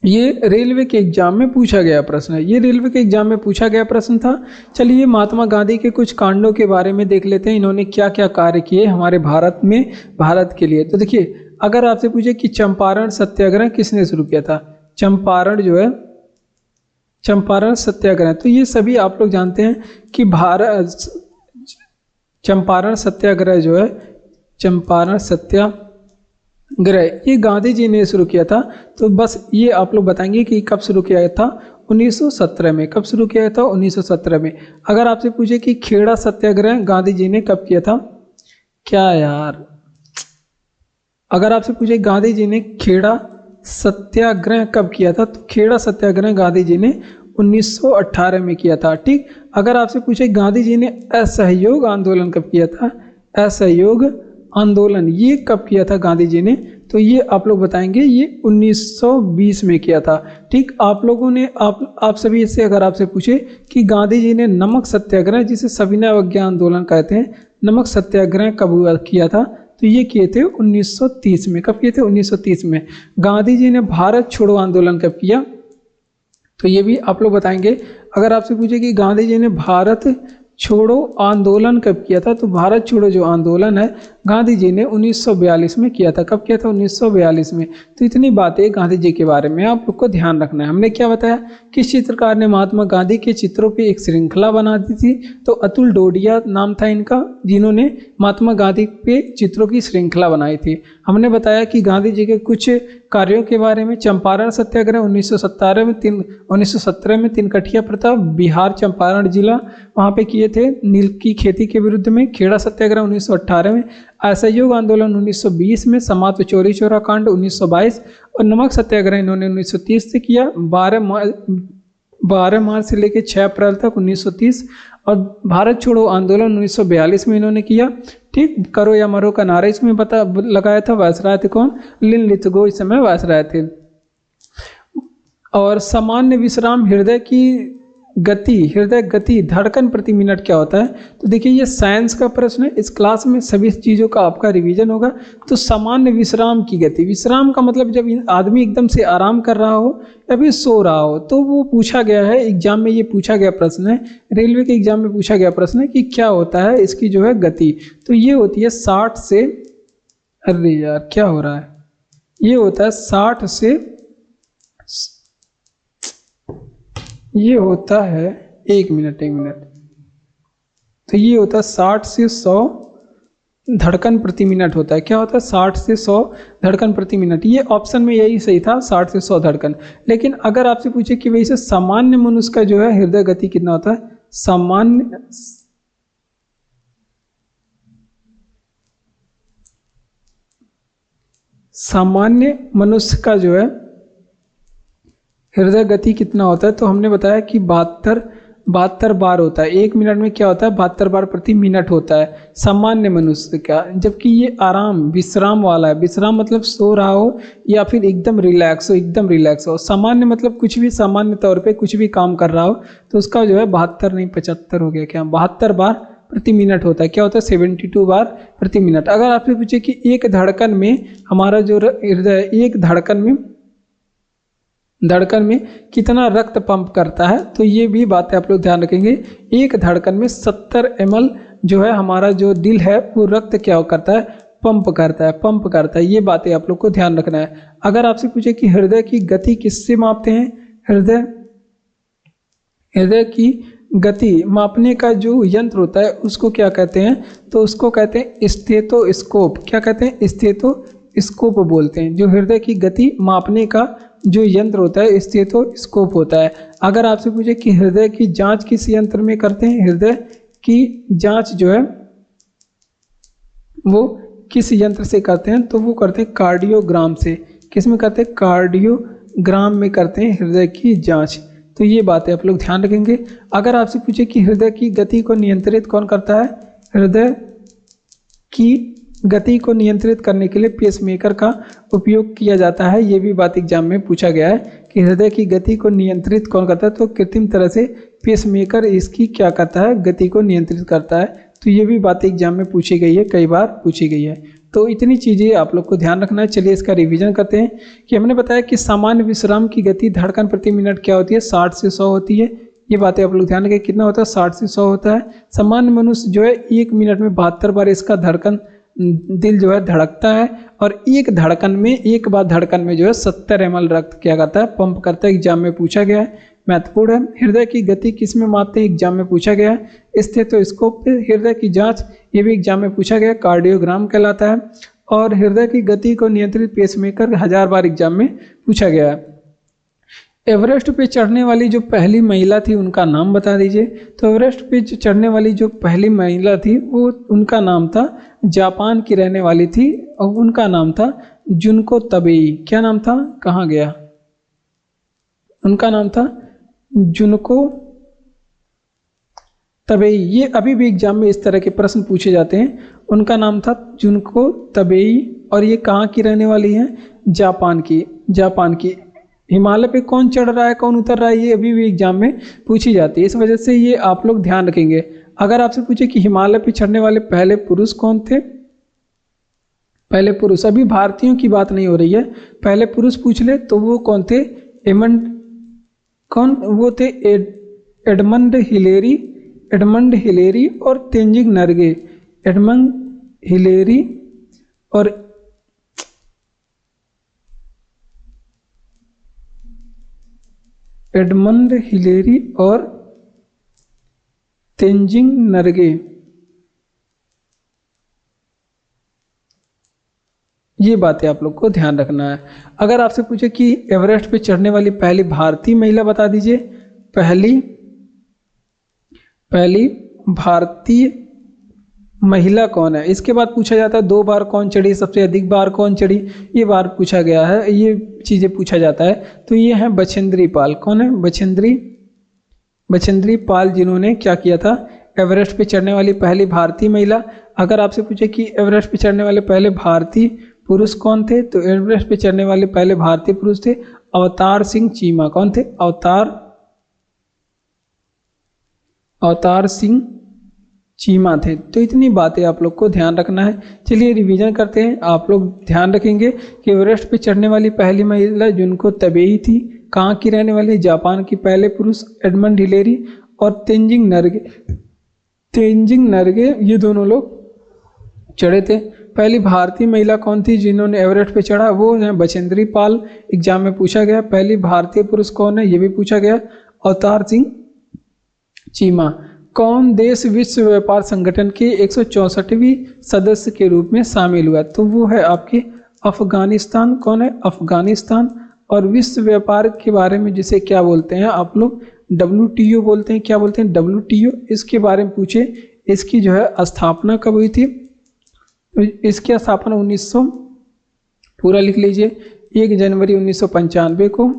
Speaker 1: ये रेलवे के एग्जाम में पूछा गया प्रश्न है। ये रेलवे के एग्जाम में पूछा गया प्रश्न था। चलिए महात्मा गांधी के कुछ कांडों के बारे में देख लेते हैं, इन्होंने क्या क्या कार्य किए हमारे भारत में, भारत के लिए। तो देखिए, अगर आपसे पूछे कि चंपारण सत्याग्रह किसने शुरू किया था, चंपारण जो है, चंपारण सत्याग्रह, तो ये सभी आप लोग जानते हैं कि भारत चंपारण सत्याग्रह जो है, चंपारण सत्याग्रह ये गांधी जी ने शुरू किया था। तो बस ये आप लोग बताएंगे कि कब शुरू किया था, 1917 में। कब शुरू किया था? 1917 में। अगर आपसे पूछे कि खेड़ा सत्याग्रह गांधी जी ने कब किया था, क्या यार, अगर आपसे पूछे गांधी जी ने खेड़ा सत्याग्रह कब किया था, तो खेड़ा सत्याग्रह गांधी जी ने 1918 में किया था। ठीक, अगर आपसे पूछे गांधी जी ने असहयोग आंदोलन कब किया था, असहयोग आंदोलन ये कब किया था गांधी जी ने, तो ये आप लोग बताएंगे ये 1920 में किया था। ठीक, आप लोगों ने आप सभी इससे अगर आपसे पूछे कि गांधी जी ने नमक सत्याग्रह, जिसे सविनय अवज्ञा आंदोलन कहते हैं, नमक सत्याग्रह कब किया था, तो ये किए थे 1930 में। कब किए थे? 1930 में। गांधी जी ने भारत छोड़ो आंदोलन कब किया, तो ये भी आप लोग बताएंगे। अगर आपसे पूछे कि गांधी जी ने भारत छोड़ो आंदोलन कब किया था, तो भारत छोड़ो जो आंदोलन है गांधी जी ने 1942 में किया था। कब किया था? 1942 में। तो इतनी बातें गांधी जी के बारे में आप लोग को ध्यान रखना है। हमने क्या बताया, किस चित्रकार ने महात्मा गांधी के चित्रों की एक श्रृंखला बना दी थी, तो अतुल डोडिया नाम था इनका, जिन्होंने महात्मा गांधी पे चित्रों की श्रृंखला बनाई थी। हमने बताया कि गांधी जी के कुछ कार्यों के बारे में, चंपारण सत्याग्रह 1917 में तिनकठिया प्रताप, बिहार चंपारण जिला, वहाँ पे किए थे नील की खेती के विरुद्ध में। खेड़ा सत्याग्रह 1918 में, असहयोग आंदोलन 1920 में, समाप्त चोरी चोरा कांड 1922, और नमक सत्याग्रह इन्होंने 1930 से किया, 12 मार्च से लेकर 6 अप्रैल तक 1930, और भारत छोड़ो आंदोलन 1942 में इन्होंने किया। ठीक, करो या मरो का नारा इसमें लगाया था। वायसराय थे कौन? लिन लिथगो इस समय वायसराय थे। और सामान्य विश्राम हृदय गति धड़कन प्रति मिनट क्या होता है, तो देखिए ये साइंस का प्रश्न है। इस क्लास में सभी चीज़ों का आपका रिवीजन होगा। तो सामान्य विश्राम की गति, विश्राम का मतलब जब आदमी एकदम से आराम कर रहा हो या फिर सो रहा हो, तो वो पूछा गया है एग्जाम में, ये पूछा गया प्रश्न है, रेलवे के एग्जाम में पूछा गया प्रश्न है कि क्या होता है इसकी जो है गति, तो ये होती है 60 से, अरे यार क्या हो रहा है, ये होता है 60 से, ये होता है 1 मिनट, तो ये होता है 60 से 100 धड़कन प्रति मिनट होता है। क्या होता है? 60 से 100 धड़कन प्रति मिनट। ये ऑप्शन में यही सही था, 60 से 100 धड़कन। लेकिन अगर आपसे पूछे कि वैसे सामान्य मनुष्य का जो है हृदय गति कितना होता है, सामान्य मनुष्य का जो है हृदय गति कितना होता है, तो हमने बताया कि 72 बार होता है। 1 मिनट में क्या होता है? 72 बार प्रति मिनट होता है सामान्य मनुष्य का। जबकि ये आराम विश्राम वाला है। विश्राम मतलब सो रहा हो या फिर एकदम रिलैक्स हो। सामान्य मतलब कुछ भी सामान्य तौर पे कुछ भी काम कर रहा हो, तो उसका जो है 75 हो गया, क्या 72 बार प्रति मिनट होता है। क्या होता है? 72 बार प्रति मिनट। अगर आपसे पूछे कि एक धड़कन में हमारा जो हृदय, एक धड़कन में कितना रक्त पंप करता है, तो ये भी बातें आप लोग ध्यान रखेंगे। एक धड़कन में 70 ml जो है हमारा जो दिल है वो रक्त क्या करता है? पंप करता है। ये बातें आप लोग को ध्यान रखना है। अगर आपसे पूछे कि हृदय की गति किससे मापते हैं, हृदय की गति मापने का जो यंत्र होता है उसको क्या कहते हैं? तो उसको कहते हैं स्टेथोस्कोप। क्या कहते हैं? स्टेथोस्कोप बोलते हैं। जो हृदय की गति मापने का जो यंत्र होता है स्टेथोस्कोप होता है। अगर आपसे पूछे कि हृदय की जांच किस यंत्र में करते हैं, हृदय की जांच जो है वो किस यंत्र से करते हैं, तो वो करते हैं कार्डियोग्राम से। किस में करते हैं? कार्डियोग्राम में करते हैं हृदय की जांच। तो ये बातें आप लोग ध्यान रखेंगे। अगर आपसे पूछे कि हृदय की गति को नियंत्रित कौन करता है, हृदय की गति को नियंत्रित करने के लिए पेसमेकर का उपयोग किया जाता है। ये भी बात एग्जाम में पूछा गया है कि हृदय की गति को नियंत्रित कौन करता है, तो कृत्रिम तरह से पेसमेकर इसकी क्या करता है? गति को नियंत्रित करता है। तो ये भी बात एग्जाम में पूछी गई है, कई बार पूछी गई है। तो इतनी चीज़ें आप लोग को ध्यान रखना है। चलिए इसका रिवीजन करते हैं कि हमने बताया कि सामान्य विश्राम की गति धड़कन प्रति मिनट क्या होती है? 60 से 100 होती है। ये बातें आप लोग ध्यान रखें। कितना होता है? 60 से 100 होता है। सामान्य मनुष्य जो है 1 मिनट में 72 बार इसका धड़कन दिल जो है धड़कता है, और एक बार धड़कन में जो है 70 ml रक्त क्या करता है? पंप करता है। एग्जाम में पूछा गया है, महत्वपूर्ण है। हृदय की गति किस में मापते हैं? एग्जाम में पूछा गया है। स्टेथोस्कोप पे हृदय की जांच, ये भी एग्जाम में पूछा गया, कार्डियोग्राम कहलाता है। और हृदय की गति को नियंत्रित पेसमेकर 1000 बार एग्जाम में पूछा गया है। एवरेस्ट पे चढ़ने वाली जो पहली महिला थी उनका नाम बता दीजिए। तो एवरेस्ट पे चढ़ने वाली जो पहली महिला थी वो उनका नाम था, जापान की रहने वाली थी, और उनका नाम था जुनको तबेई। क्या नाम था? कहाँ गया? उनका नाम था जुनको तबेई। ये अभी भी एग्जाम में इस तरह के प्रश्न पूछे जाते हैं। उनका नाम था जुनको तबेई, और ये कहाँ की रहने वाली है? जापान की। हिमालय पे कौन चढ़ रहा है, कौन उतर रहा है, ये अभी भी एग्जाम में पूछी जाती है। इस वजह से ये आप लोग ध्यान रखेंगे। अगर आपसे पूछे कि हिमालय पे चढ़ने वाले पहले पुरुष कौन थे? पहले पुरुष, अभी भारतीयों की बात नहीं हो रही है, पहले पुरुष पूछ ले तो वो कौन थे? वो थे एडमंड हिलेरी और तेंजिंग नर्गे। एडमंड हिलेरी और तेंजिंग नर्गे। ये बातें आप लोग को ध्यान रखना है। अगर आपसे पूछे कि एवरेस्ट पे चढ़ने वाली पहली भारतीय महिला बता दीजिए। पहली भारतीय महिला कौन है? इसके बाद पूछा जाता है 2 बार कौन चढ़ी, सबसे अधिक बार कौन चढ़ी, ये बार पूछा गया है, ये चीज़ें पूछा जाता है। तो ये है बछेंद्री पाल। कौन है? बछेंद्री पाल, जिन्होंने क्या किया था? एवरेस्ट पे चढ़ने वाली पहली भारतीय महिला। अगर आपसे पूछे कि एवरेस्ट पे चढ़ने वाले पहले भारतीय पुरुष कौन थे, तो एवरेस्ट पे चढ़ने वाले पहले भारतीय पुरुष थे अवतार सिंह चीमा। कौन थे? अवतार सिंह चीमा थे। तो इतनी बातें आप लोग को ध्यान रखना है। चलिए रिवीजन करते हैं। आप लोग ध्यान रखेंगे कि एवरेस्ट पे चढ़ने वाली पहली महिला जुनको तबेई थी। कहाँ की रहने वाली? जापान की। पहले पुरुष एडमंड हिलेरी और तेंजिंग नर्गे, ये दोनों लोग चढ़े थे। पहली भारतीय महिला कौन थी जिन्होंने एवरेस्ट पे चढ़ा? वो है बछेंद्री पाल। एग्जाम में पूछा गया। पहली भारतीय पुरुष कौन है? ये भी पूछा गया, अवतार सिंह चीमा। कौन देश विश्व व्यापार संगठन के 164वीं सदस्य के रूप में शामिल हुआ? तो वो है आपके अफगानिस्तान। कौन है? अफगानिस्तान। और विश्व व्यापार के बारे में जिसे क्या बोलते हैं आप लोग? WTO बोलते हैं। क्या बोलते हैं? WTO। इसके बारे में पूछे, इसकी जो है स्थापना कब हुई थी? इसकी स्थापना 1900 पूरा लिख लीजिए, 1 जनवरी 1995 को।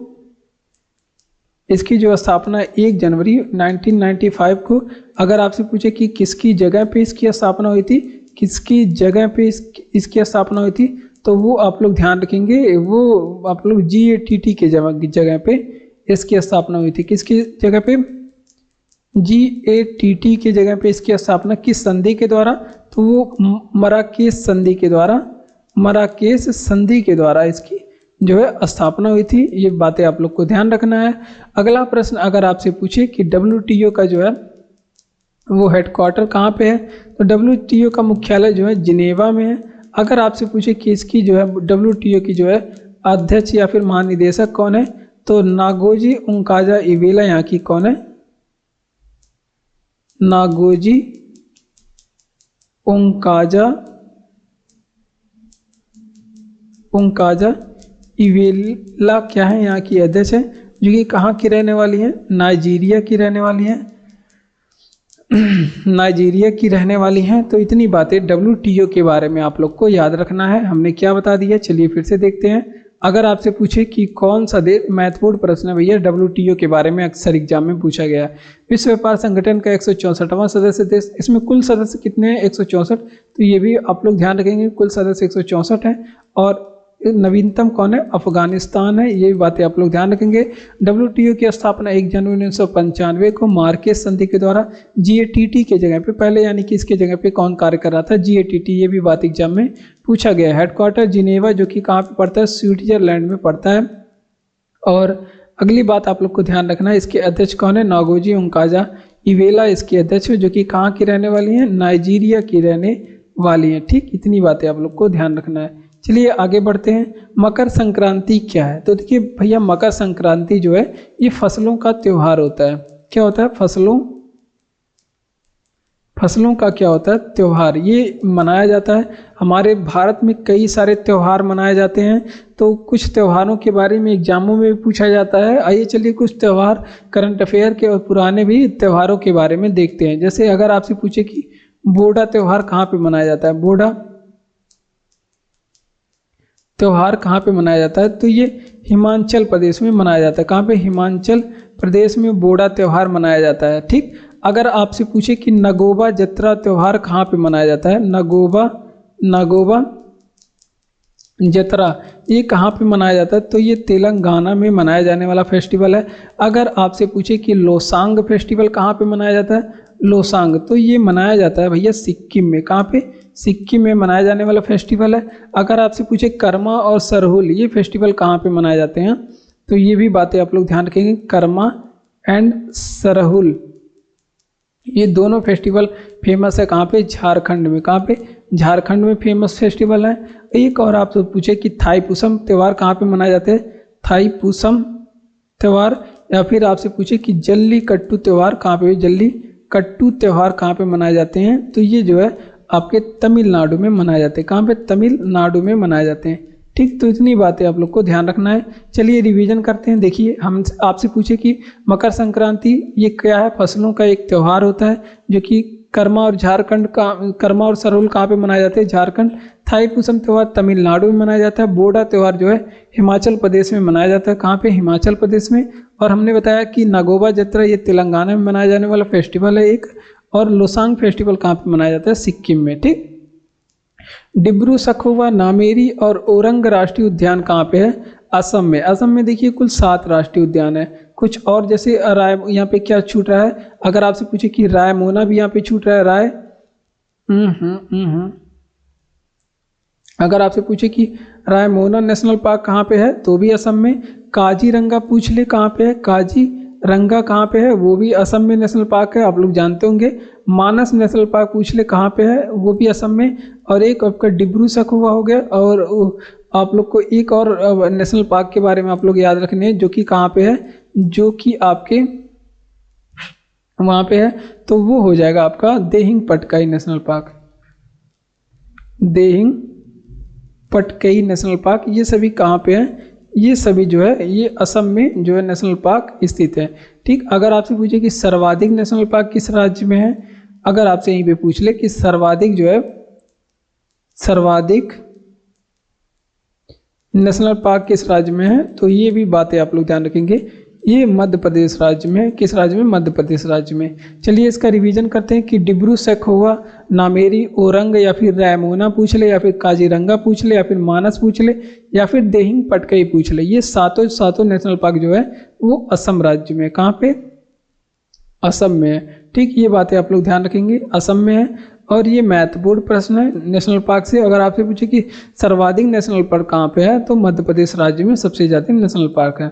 Speaker 1: इसकी जो स्थापना 1 जनवरी 1995 को। अगर आपसे पूछे कि किसकी जगह पे इसकी स्थापना हुई थी, किसकी जगह पे इसकी स्थापना हुई थी, तो वो आप लोग ध्यान रखेंगे, वो आप लोग GATT के जगह पे इसकी स्थापना हुई थी। किसकी जगह पे? GATT के जगह पे इसकी स्थापना किस संधि के द्वारा? तो वो मराकेश संधि के द्वारा इसकी जो है स्थापना हुई थी। ये बातें आप लोग को ध्यान रखना है। अगला प्रश्न अगर आपसे पूछे कि WTO का जो है वो हेडक्वार्टर कहाँ पे है, तो WTO का मुख्यालय जो है जिनेवा में है। अगर आपसे पूछे कि इसकी जो है WTO की जो है अध्यक्ष या फिर महानिदेशक कौन है, तो नागोजी उंकाजा इवेला यहाँ की कौन है? नागोजी ओंकाजा इवेला क्या है, यहाँ की अध्यक्ष है, जो कि कहाँ की रहने वाली है, नाइजीरिया की रहने वाली है, नाइजीरिया की रहने वाली हैं। तो इतनी बातें WTO के बारे में आप लोग को याद रखना है। हमने क्या बता दिया, चलिए फिर से देखते हैं। अगर आपसे पूछे कि कौन सा देश, महत्वपूर्ण प्रश्न है भैया, WTO के बारे में अक्सर एग्जाम में पूछा गया है। विश्व व्यापार संगठन का 164वां सदस्य देश, इसमें कुल सदस्य कितने हैं, 164। तो ये भी आप लोग ध्यान रखेंगे, कुल सदस्य 164 हैं। और नवीनतम कौन है, अफगानिस्तान है, ये बातें आप लोग ध्यान रखेंगे। WTO की स्थापना 1 जनवरी 1995 को मार्केस संधि के द्वारा GATT के जगह पे, पहले यानी कि इसके जगह पे कौन कार्य कर रहा था, GATT, ये भी बात एग्जाम में पूछा गया है। हेडक्वार्टर जिनेवा, जो कि कहाँ पे पड़ता है, स्विट्जरलैंड में पड़ता है। और अगली बात आप लोग को ध्यान रखना है, इसके अध्यक्ष कौन है, नागोजी ओंकाजा इवेला इसकी अध्यक्ष है, जो कि कहाँ की रहने वाली है, नाइजीरिया की रहने वाली है। ठीक, इतनी बातें आप लोग को ध्यान रखना है। चलिए आगे बढ़ते हैं। मकर संक्रांति क्या है, तो देखिए भैया मकर संक्रांति जो है ये फसलों का त्योहार होता है। क्या होता है, फसलों का क्या होता है, त्योहार। ये मनाया जाता है, हमारे भारत में कई सारे त्योहार मनाए जाते हैं। तो कुछ त्योहारों के बारे में एग्जामों में भी पूछा जाता है। आइए चलिए कुछ त्योहार करंट अफेयर के और पुराने भी त्योहारों के बारे में देखते हैं। जैसे अगर आपसे पूछे कि बोडा त्योहार कहाँ पे मनाया जाता है, बोडा त्योहार कहाँ पे मनाया जाता है, तो ये हिमाचल प्रदेश में मनाया जाता है। कहाँ पे, हिमाचल प्रदेश में बोडा त्योहार मनाया जाता है। ठीक, अगर आपसे पूछे कि नगोबा जत्रा त्योहार कहाँ पे मनाया जाता है, नगोबा जत्रा ये कहाँ पे मनाया जाता है, तो ये तेलंगाना में मनाया जाने वाला फेस्टिवल है। अगर आपसे पूछे कि लोसांग फेस्टिवल कहाँ पे मनाया जाता है, लोसांग, तो ये मनाया जाता है भैया सिक्किम में। कहाँ पे, सिक्किम में मनाया जाने वाला फेस्टिवल है। अगर आपसे पूछे कर्मा और सरहुल ये फेस्टिवल कहाँ पे मनाए जाते हैं, तो ये भी बातें आप लोग ध्यान रखेंगे। कर्मा एंड सरहुल ये दोनों फेस्टिवल फेमस है कहाँ पे, झारखंड में। कहाँ पे, झारखंड में फेमस फेस्टिवल है। एक और आपसे पूछे कि थाईपुसम त्यौहार कहाँ पे मनाए जाते हैं, थाईपुसम त्यौहार, या फिर आपसे पूछे कि जल्लीकट्टू त्यौहार कहाँ पे, जल्लीकट्टू त्यौहार कहाँ पे मनाए जाते हैं, तो ये जो है आपके तमिलनाडु में मनाए जाते हैं। कहाँ पे, तमिलनाडु में मनाए जाते हैं। ठीक, तो इतनी बातें आप लोग को ध्यान रखना है। चलिए रिवीजन करते हैं। देखिए हम आपसे पूछे कि मकर संक्रांति ये क्या है, फसलों का एक त्यौहार होता है, जो कि कर्मा और सरहुल कहाँ पे मनाए जाते हैं, झारखंड। थाईपुसम त्यौहार तमिलनाडु में मनाया जाता है। बोडा त्यौहार जो है हिमाचल प्रदेश में मनाया जाता है। कहाँ पे, हिमाचल प्रदेश में। और हमने बताया कि नागोबा जत्रा ये तेलंगाना में मनाया जाने वाला फेस्टिवल है एक। और लोसांग फेस्टिवल कहाँ पे मनाया जाता है, सिक्किम में। ठीक, डिब्रू सखोवा, नामेरी और ओरंग राष्ट्रीय उद्यान कहाँ पे है, असम में। असम में देखिए कुल 7 राष्ट्रीय उद्यान है। कुछ और जैसे राय, यहाँ पे क्या छूट रहा है, अगर आपसे पूछे कि रायमोना भी यहाँ पे छूट रहा है, राय अगर आपसे पूछे कि रायमोना नेशनल पार्क कहाँ पे है, तो भी असम में। काजीरंगा पूछ ले कहाँ पे है, काजीरंगा कहाँ पे है, वो भी असम में नेशनल पार्क है, आप लोग जानते होंगे। मानस नेशनल पार्क पूछ ले कहाँ पे है, वो भी असम में। और एक आपका डिब्रू सखोवा हो गया। और आप लोग को एक और नेशनल पार्क के बारे में आप लोग याद रखने हैं, जो कि कहाँ पे है, जो कि आपके वहाँ पे है, तो वो हो जाएगा आपका Dehing Patkai national park, Dehing Patkai national park. ये सभी कहाँ पे हैं, ये सभी जो है ये असम में जो है नेशनल पार्क स्थित है। ठीक, अगर आपसे पूछे कि सर्वाधिक नेशनल पार्क किस राज्य में है, अगर आपसे यहीं पे पूछ ले कि सर्वाधिक जो है, सर्वाधिक नेशनल पार्क किस राज्य में है, तो ये भी बातें आप लोग ध्यान रखेंगे। ये मध्य प्रदेश राज्य में। किस राज्य में, मध्य प्रदेश राज्य में। चलिए इसका रिवीजन करते हैं कि डिब्रू सखोवा, नामेरी, ओरंग, या फिर रायमोना पूछ ले, या फिर काजीरंगा पूछ ले, या फिर मानस पूछ ले, या फिर देहिंग पटकई पूछ ले। ये सातों नेशनल पार्क जो है वो असम राज्य में। कहाँ पे, असम में है। ठीक, ये बातें आप लोग ध्यान रखेंगे, असम में है। और ये महत्वपूर्ण प्रश्न है नेशनल पार्क से। अगर आपसे पूछे कि सर्वाधिक नेशनल पार्क कहाँ पे है, तो मध्य प्रदेश राज्य में सबसे ज़्यादा नेशनल पार्क है।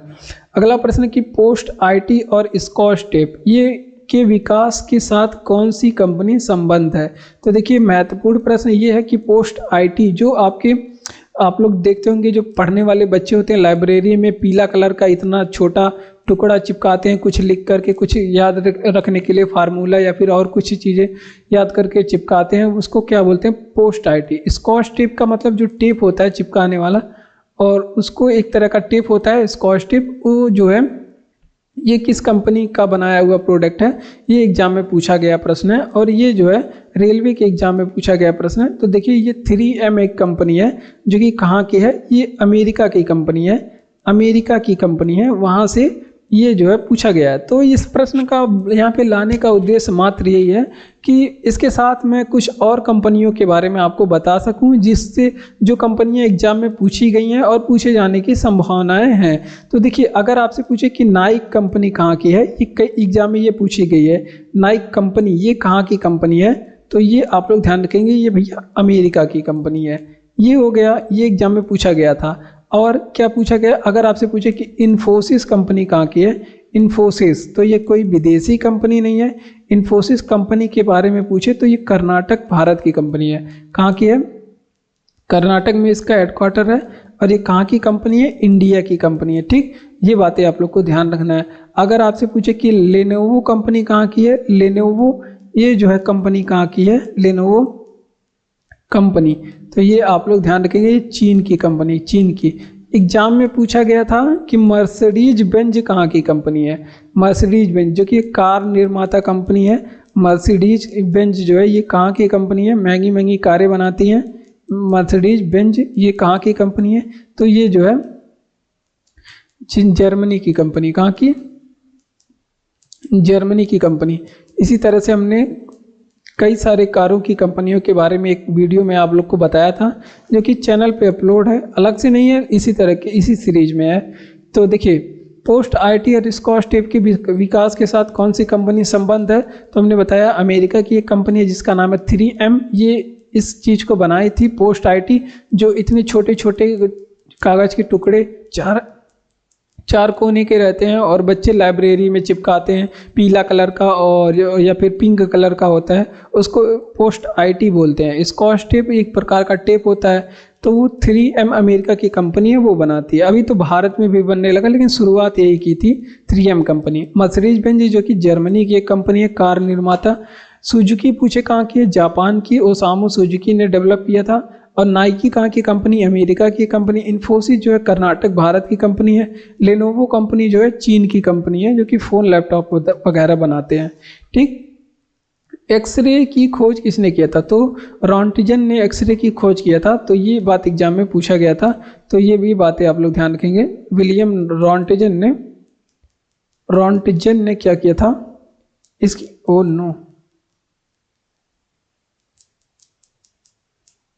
Speaker 1: अगला प्रश्न कि पोस्ट IT और स्कॉच टेप ये के विकास के साथ कौन सी कंपनी संबंध है। तो देखिए महत्वपूर्ण प्रश्न ये है कि पोस्ट IT जो आप लोग देखते होंगे, जो पढ़ने वाले बच्चे होते हैं लाइब्रेरी में, पीला कलर का इतना छोटा टुकड़ा चिपकाते हैं कुछ लिख करके, कुछ याद रखने के लिए फार्मूला या फिर और कुछ चीज़ें याद करके चिपकाते हैं, उसको क्या बोलते हैं, पोस्ट आईटी। स्कॉच टेप का मतलब जो टेप होता है चिपकाने वाला, और उसको एक तरह का टेप होता है स्कॉच टेप, वो जो है ये किस कंपनी का बनाया हुआ प्रोडक्ट है, ये एग्जाम में पूछा गया प्रश्न है, और ये जो है रेलवे के एग्जाम में पूछा गया प्रश्न है। तो देखिए ये 3M एक कंपनी है जो कि कहाँ की है, ये अमेरिका की कंपनी है, अमेरिका की कंपनी है, वहाँ से ये जो है पूछा गया है। तो इस प्रश्न का यहाँ पे लाने का उद्देश्य मात्र यही है कि इसके साथ मैं कुछ और कंपनियों के बारे में आपको बता सकूं, जिससे जो कंपनियां एग्जाम में पूछी गई हैं और पूछे जाने की संभावनाएं हैं। तो देखिए अगर आपसे पूछे कि नाइक कंपनी कहाँ की है, ये कई एग्जाम में ये पूछी गई है, नाइक कंपनी ये कहाँ की कंपनी है, तो ये आप लोग ध्यान रखेंगे, ये भैया अमेरिका की कंपनी है। ये हो गया, ये एग्जाम में पूछा गया था। और क्या पूछा गया, अगर आपसे पूछे कि इन्फोसिस कंपनी कहाँ की है, इन्फोसिस, तो ये कोई विदेशी कंपनी नहीं है। इन्फोसिस कंपनी के बारे में पूछे तो ये कर्नाटक भारत की कंपनी है। कहाँ की है, कर्नाटक में इसका हेडक्वार्टर है, और ये कहाँ की कंपनी है, इंडिया की कंपनी है। ठीक, ये बातें आप लोग को ध्यान रखना है। अगर आपसे पूछे कि लेनोवो कंपनी कहाँ की है, लेनोवो ये जो है कंपनी कहाँ की है, लेनोवो कंपनी, तो ये आप लोग ध्यान रखेंगे, ये चीन की कंपनी, चीन की। एग्जाम में पूछा गया था कि मर्सिडीज बेंज कहाँ की कंपनी है, मर्सिडीज बेंज जो कि कार निर्माता कंपनी है, मर्सिडीज बेंज जो है ये कहाँ की कंपनी है, महंगी महंगी कारें बनाती हैं, मर्सिडीज बेंज ये कहाँ की कंपनी है, तो ये जो है जर्मनी की कंपनी, कहाँ की, जर्मनी की कंपनी। इसी तरह से हमने कई सारे कारों की कंपनियों के बारे में एक वीडियो में आप लोग को बताया था, जो कि चैनल पे अपलोड है, अलग से नहीं है, इसी तरह के इसी सीरीज में है। तो देखिए पोस्ट आईटी और स्कॉच टेप के विकास के साथ कौन सी कंपनी संबंध है, तो हमने बताया अमेरिका की एक कंपनी है जिसका नाम है 3M, ये इस चीज़ को बनाई थी पोस्ट आईटी, जो इतने छोटे छोटे कागज़ के टुकड़े चार कोने के रहते हैं और बच्चे लाइब्रेरी में चिपकाते हैं, पीला कलर का और या फिर पिंक कलर का होता है, उसको पोस्ट आईटी बोलते हैं। स्कॉच टेप एक प्रकार का टेप होता है, तो वो 3M अमेरिका की कंपनी है, वो बनाती है। अभी तो भारत में भी बनने लगा, लेकिन शुरुआत यही की थी 3M कंपनी। मर्सिडीज बेंज जो कि जर्मनी की एक कंपनी है, कार निर्माता। सुजुकी पूछे कहाँ की है, जापान की, ओसामू सुजुकी ने डेवलप किया था। और नाइकी कहाँ की कंपनी, अमेरिका की कंपनी। इन्फोसिस जो है कर्नाटक भारत की कंपनी है। लेनोवो कंपनी जो है चीन की कंपनी है, जो कि फ़ोन लैपटॉप वगैरह बनाते हैं। ठीक, एक्सरे की खोज किसने किया था, तो रॉन्टिजन ने एक्सरे की खोज किया था, तो ये बात एग्जाम में पूछा गया था, तो ये भी बातें आप लोग ध्यान रखेंगे। विलियम रॉन्टिजन ने क्या किया था इसकी,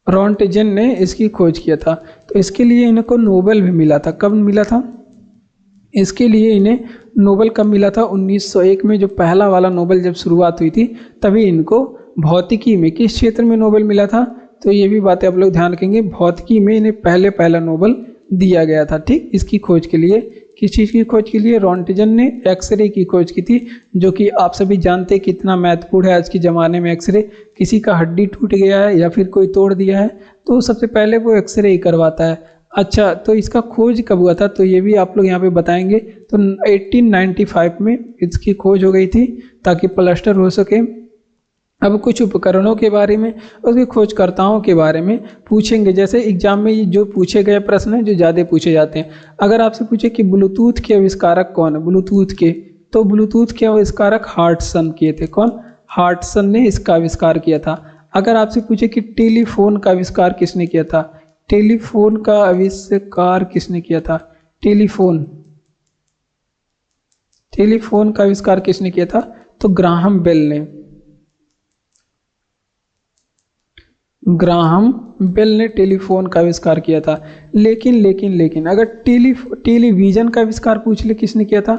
Speaker 1: रॉन्टिजन ने इसकी खोज किया था। तो इसके लिए इनको नोबेल भी मिला था। कब मिला था इसके लिए इन्हें नोबेल कब मिला था, 1901 में, जो पहला वाला नोबेल जब शुरुआत हुई थी तभी इनको भौतिकी में किस क्षेत्र में नोबेल मिला था, तो ये भी बातें आप लोग ध्यान रखेंगे। भौतिकी में इन्हें पहला नोबेल दिया गया था। ठीक, इसकी खोज के लिए, किस चीज़ की खोज के लिए, रॉन्टिजन ने एक्सरे की खोज की थी, जो कि आप सभी जानते हैं कितना महत्वपूर्ण है आज के ज़माने में। एक्सरे, किसी का हड्डी टूट गया है या फिर कोई तोड़ दिया है तो सबसे पहले वो एक्सरे ही करवाता है। अच्छा, तो इसका खोज कब हुआ था, तो ये भी आप लोग यहाँ पे बताएंगे। तो 1895 में इसकी खोज हो गई थी ताकि प्लास्टर हो सके। अब कुछ उपकरणों के बारे में, उसके खोजकर्ताओं के बारे में पूछेंगे। जैसे एग्जाम में जो पूछे गए प्रश्न हैं जो ज़्यादा पूछे जाते हैं। अगर आपसे पूछे कि ब्लूटूथ के आविष्कारक कौन है, ब्लूटूथ के, तो ब्लूटूथ के आविष्कारक हार्टसन किए थे। कौन, हार्टसन ने इसका आविष्कार किया था। अगर आपसे पूछे कि टेलीफोन का आविष्कार किसने किया था, टेलीफोन का आविष्कार किसने किया था, टेलीफोन का आविष्कार किसने किया था, तो ग्राहम बेल ने। ग्राहम बेल ने टेलीफोन का आविष्कार किया था। लेकिन अगर टेलीविज़न का आविष्कार पूछ ले किसने किया था,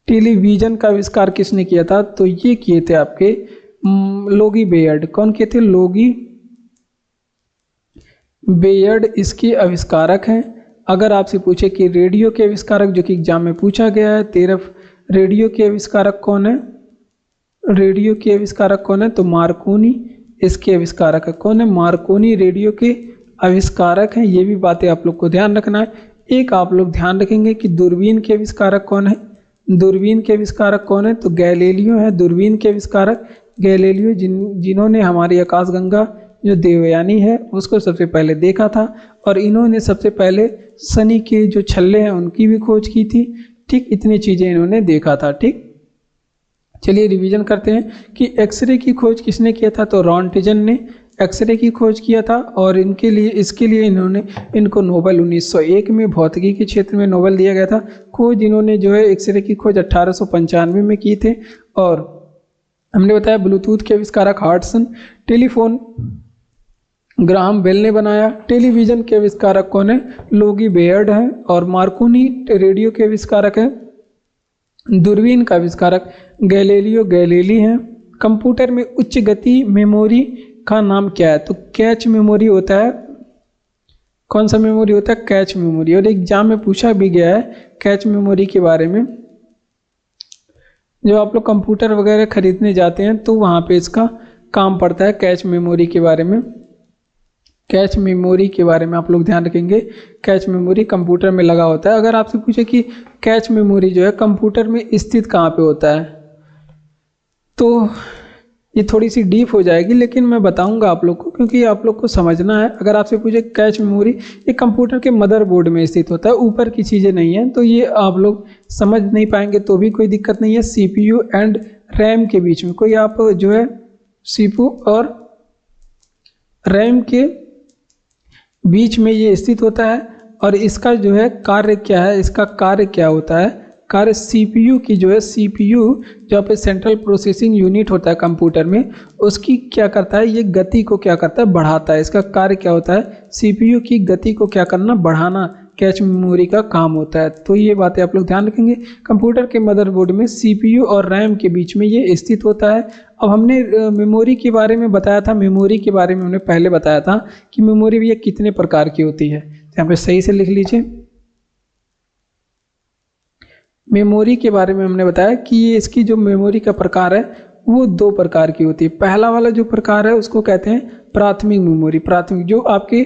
Speaker 1: टेलीविज़न का आविष्कार किसने किया था, तो ये किए थे आपके लोगी बेयर्ड। कौन किए थे, लोगी बेयर्ड इसके आविष्कारक हैं। अगर आपसे पूछे कि रेडियो के आविष्कारक, जो कि एग्जाम में पूछा गया है, रेडियो के आविष्कारक कौन है, रेडियो के आविष्कारक कौन है, तो मार्कोनी इसके आविष्कारक है। कौन है, मार्कोनी रेडियो के आविष्कारक हैं। ये भी बातें आप लोग को ध्यान रखना है। एक आप लोग ध्यान रखेंगे कि दूरबीन के आविष्कारक कौन है। दूरबीन के आविष्कारक कौन है? तो गैलीलियो है दूरबीन के आविष्कारक। गैलीलियो जिन्होंने हमारी आकाशगंगा जो देवयानी है उसको सबसे पहले देखा था, और इन्होंने सबसे पहले शनि के जो छल्ले हैं उनकी भी खोज की थी। ठीक, इतनी चीज़ें इन्होंने देखा था। ठीक, चलिए रिवीजन करते हैं कि एक्सरे की खोज किसने किया था? तो रॉन्टिजन ने एक्सरे की खोज किया था, और इसके लिए इनको नोबेल 1901 में भौतिकी के क्षेत्र में नोबेल दिया गया था। खोज इन्होंने जो है एक्सरे की खोज 1895 में की थे। और हमने बताया ब्लूटूथ के आविष्कारक हार्टसन। टेलीफोन ग्राहम बेल ने बनाया। टेलीविज़न के आविष्कारक कौन है? लोगी बेयर्ड है। और मार्कोनी रेडियो के आविष्कारक है। दूरबीन का आविष्कारक गैलीलियो गैलीली हैं। कंप्यूटर में उच्च गति मेमोरी का नाम क्या है? तो कैच मेमोरी होता है। कौन सा मेमोरी होता है? Cache memory. और एग्जाम में पूछा भी गया है कैच मेमोरी के बारे में। जो आप लोग कंप्यूटर वगैरह खरीदने जाते हैं तो वहाँ पे इसका काम पड़ता है, कैच मेमोरी के बारे में। कैच मेमोरी के बारे में आप लोग ध्यान रखेंगे। कैच मेमोरी कंप्यूटर में लगा होता है। अगर आपसे पूछे कि कैच मेमोरी जो है कंप्यूटर में स्थित कहाँ पे होता है, तो ये थोड़ी सी डीप हो जाएगी, लेकिन मैं बताऊंगा आप लोग को, क्योंकि आप लोग को समझना है। अगर आपसे पूछे कैच मेमोरी, ये कंप्यूटर के मदरबोर्ड में स्थित होता है, ऊपर की चीज़ें नहीं है, तो ये आप लोग समझ नहीं पाएंगे तो भी कोई दिक्कत नहीं है। CPU एंड रैम के बीच में कोई आप जो है CPU और रैम के बीच में ये स्थित होता है। और इसका जो है कार्य क्या है, इसका कार्य क्या होता है? कार्य CPU की जो है, CPU जो पे सेंट्रल प्रोसेसिंग यूनिट होता है कंप्यूटर में, उसकी क्या करता है? ये गति को क्या करता है? बढ़ाता है। इसका कार्य क्या होता है? CPU की गति को क्या करना? बढ़ाना कैच मेमोरी का काम होता है। तो ये बातें आप लोग ध्यान रखेंगे। कंप्यूटर के मदरबोर्ड में CPU और रैम के बीच में ये स्थित होता है। अब हमने मेमोरी के बारे में बताया था, मेमोरी के बारे में हमने पहले बताया था कि मेमोरी भी ये कितने प्रकार की होती है। यहाँ पे सही से लिख लीजिए। मेमोरी के बारे में हमने बताया कि ये इसकी जो मेमोरी का प्रकार है वो 2 प्रकार की होती है। पहला वाला जो प्रकार है उसको कहते हैं प्राथमिक मेमोरी। प्राथमिक जो आपकी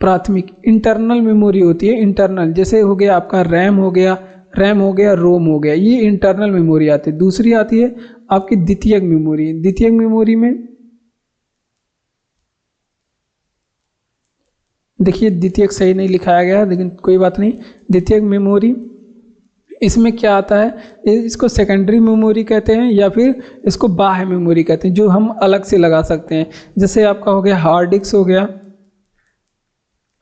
Speaker 1: प्राथमिक इंटरनल मेमोरी होती है। इंटरनल जैसे हो गया आपका रैम हो गया, रोम हो गया, ये इंटरनल मेमोरी आती है। दूसरी आती है आपकी द्वितीयक मेमोरी। द्वितीयक मेमोरी में देखिए द्वितीयक सही नहीं लिखाया गया, लेकिन कोई बात नहीं। द्वितीयक मेमोरी इसमें क्या आता है? इसको सेकेंडरी मेमोरी कहते हैं, या फिर इसको बाह्य मेमोरी कहते हैं, जो हम अलग से लगा सकते हैं। जैसे आपका हो गया हार्ड डिस्क हो गया,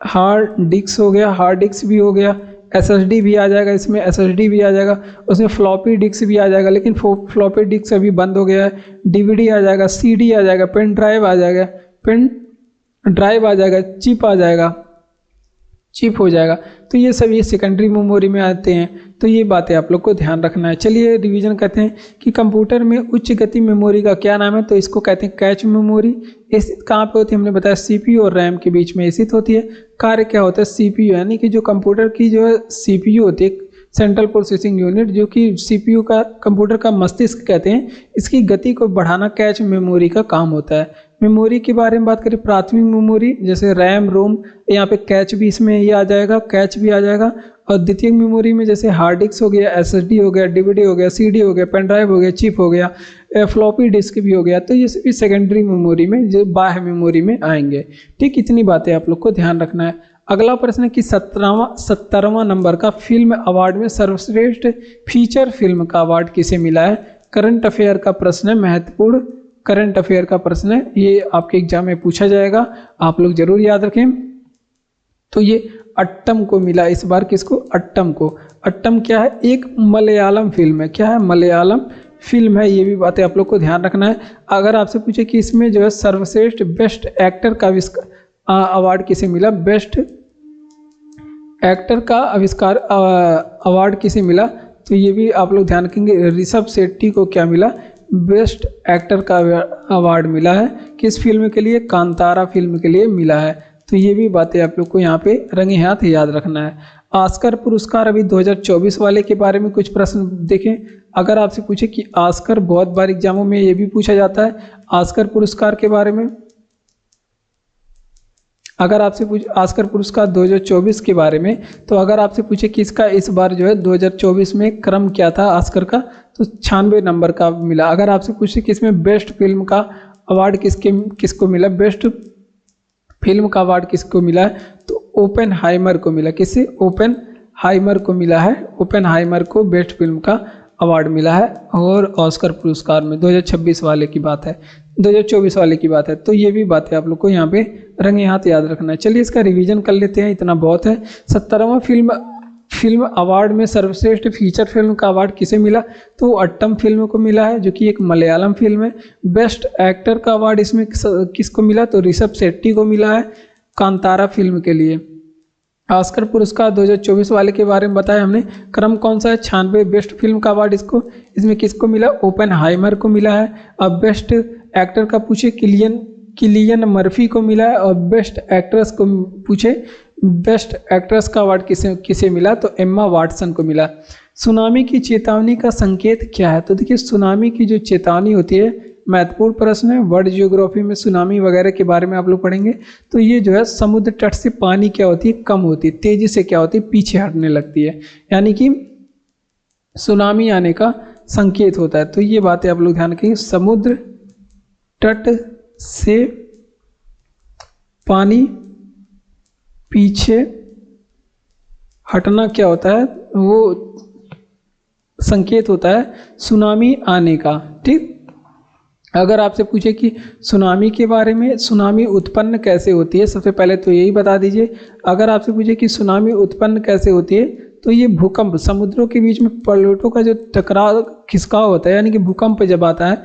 Speaker 1: हार्ड डिस्क भी हो गया, SSD भी आ जाएगा, इसमें SSD भी आ जाएगा, उसमें फ्लॉपी डिस्क भी आ जाएगा, लेकिन फ्लॉपी डिस्क अभी बंद हो गया है। DVD आ जाएगा, CD आ जाएगा, पेन ड्राइव आ जाएगा, चिप हो जाएगा। तो ये सब ये सेकेंडरी मेमोरी में आते हैं। तो ये बातें आप लोग को ध्यान रखना है। चलिए रिवीजन करते हैं कि कंप्यूटर में उच्च गति मेमोरी का क्या नाम है? तो इसको कहते हैं कैच मेमोरी। स्थित कहाँ पे होती है? हमने बताया CPU और रैम के बीच में स्थित होती है। कार्य क्या होता है? CPU यानी कि जो कंप्यूटर की जो है CPU होती है, सेंट्रल प्रोसेसिंग यूनिट, जो कि CPU का कंप्यूटर का मस्तिष्क कहते हैं, इसकी गति को बढ़ाना कैच मेमोरी का काम होता है। मेमोरी के बारे में बात करें, प्राथमिक मेमोरी जैसे रैम, रोम, यहाँ पे कैच भी इसमें ये आ जाएगा, कैच भी आ जाएगा। और द्वितीयक मेमोरी में जैसे हार्ड डिस्क हो गया, SSD हो गया, DVD हो गया, CD हो गया, पेन ड्राइव हो गया, चिप हो गया, फ्लॉपी डिस्क भी हो गया। तो ये सभी सेकेंडरी मेमोरी में, जो बाह्य मेमोरी में आएंगे। ठीक, इतनी बातें आप लोग को ध्यान रखना है। अगला प्रश्न है कि 17वां नंबर का फिल्म अवार्ड में सर्वश्रेष्ठ फीचर फिल्म का अवार्ड किसे मिला है? करंट अफेयर का प्रश्न है, महत्वपूर्ण करंट अफेयर का प्रश्न है, ये आपके एग्जाम में पूछा जाएगा, आप लोग जरूर याद रखें। तो ये अट्टम को मिला इस बार। किसको? अट्टम को। अट्टम क्या है? एक मलयालम फिल्म है। क्या है? मलयालम फिल्म है। ये भी बातें आप लोग को ध्यान रखना है। अगर आपसे पूछे कि इसमें जो है सर्वश्रेष्ठ बेस्ट एक्टर का अवार्ड किसे मिला? बेस्ट एक्टर का आविष्कार अवार्ड किसे मिला? तो ये भी आप लोग ध्यान रखेंगे। ऋषभ शेट्टी को क्या मिला? बेस्ट एक्टर का अवार्ड मिला है। किस फिल्म के लिए? कांतारा फिल्म के लिए मिला है। तो ये भी बातें आप लोग को यहाँ पे रंगे हाथ याद रखना है। ऑस्कर पुरस्कार अभी 2024 वाले के बारे में कुछ प्रश्न देखें। अगर आपसे पूछे कि ऑस्कर, बहुत बार एग्जामों में ये भी पूछा जाता है ऑस्कर पुरस्कार के बारे में। अगर आपसे पूछ ऑस्कर पुरस्कार 2024 के बारे में, तो अगर आपसे पूछे कि इसका इस बार जो है 2024 में क्रम क्या था ऑस्कर का, तो 96 नंबर का मिला। अगर आपसे पूछे कि इसमें बेस्ट फिल्म का अवार्ड किसको मिला, बेस्ट फिल्म का अवार्ड किसको मिला है, तो ओपेनहाइमर को मिला। किससे? ओपेनहाइमर को मिला है। ओपेनहाइमर को बेस्ट फिल्म का अवार्ड मिला है। और ऑस्कर पुरस्कार में 2026 वाले की बात है, 2024 वाले की बात है। तो ये भी बात है आप लोग को यहाँ पे रंगे हाथ याद रखना है। चलिए इसका रिवीजन कर लेते हैं, इतना बहुत है। 17वां फिल्म अवार्ड में सर्वश्रेष्ठ फीचर फिल्म का अवार्ड किसे मिला, तो अट्टम फिल्म को मिला है, जो कि एक मलयालम फिल्म है। बेस्ट एक्टर का अवार्ड इसमें किसको मिला, तो ऋषभ शेट्टी को मिला है कांतारा फिल्म के लिए। ऑस्कर पुरस्कार 2024 वाले के बारे में बताया हमने। क्रम कौन सा है, 96। बेस्ट फिल्म का अवार्ड इसमें किसको मिला, ओपेनहाइमर को मिला है। अब बेस्ट एक्टर का पूछे किलियन मर्फी को मिला है। और बेस्ट एक्ट्रेस को पूछे, बेस्ट एक्ट्रेस का अवार्ड किसे मिला, तो एम्मा वाटसन को मिला। सुनामी की चेतावनी का संकेत क्या है, तो देखिए सुनामी की जो चेतावनी होती है, महत्वपूर्ण प्रश्न है, वर्ल्ड जियोग्राफी में सुनामी वगैरह के बारे में आप लोग पढ़ेंगे। तो ये जो है समुद्र तट से पानी क्या होती है, कम होती है, तेजी से क्या होती है, पीछे हटने लगती है, यानी कि सुनामी आने का संकेत होता है। तो ये बातें आप लोग ध्यान रखेंगे, समुद्र तट से पानी पीछे हटना क्या होता है, वो संकेत होता है सुनामी आने का। ठीक, अगर आपसे पूछे कि सुनामी के बारे में, सुनामी उत्पन्न कैसे होती है, सबसे पहले तो यही बता दीजिए। अगर आपसे पूछे कि सुनामी उत्पन्न कैसे होती है, तो ये भूकंप, समुद्रों के बीच में प्लेटों का जो टकराव खिसकाव होता है, यानी कि भूकंप जब आता है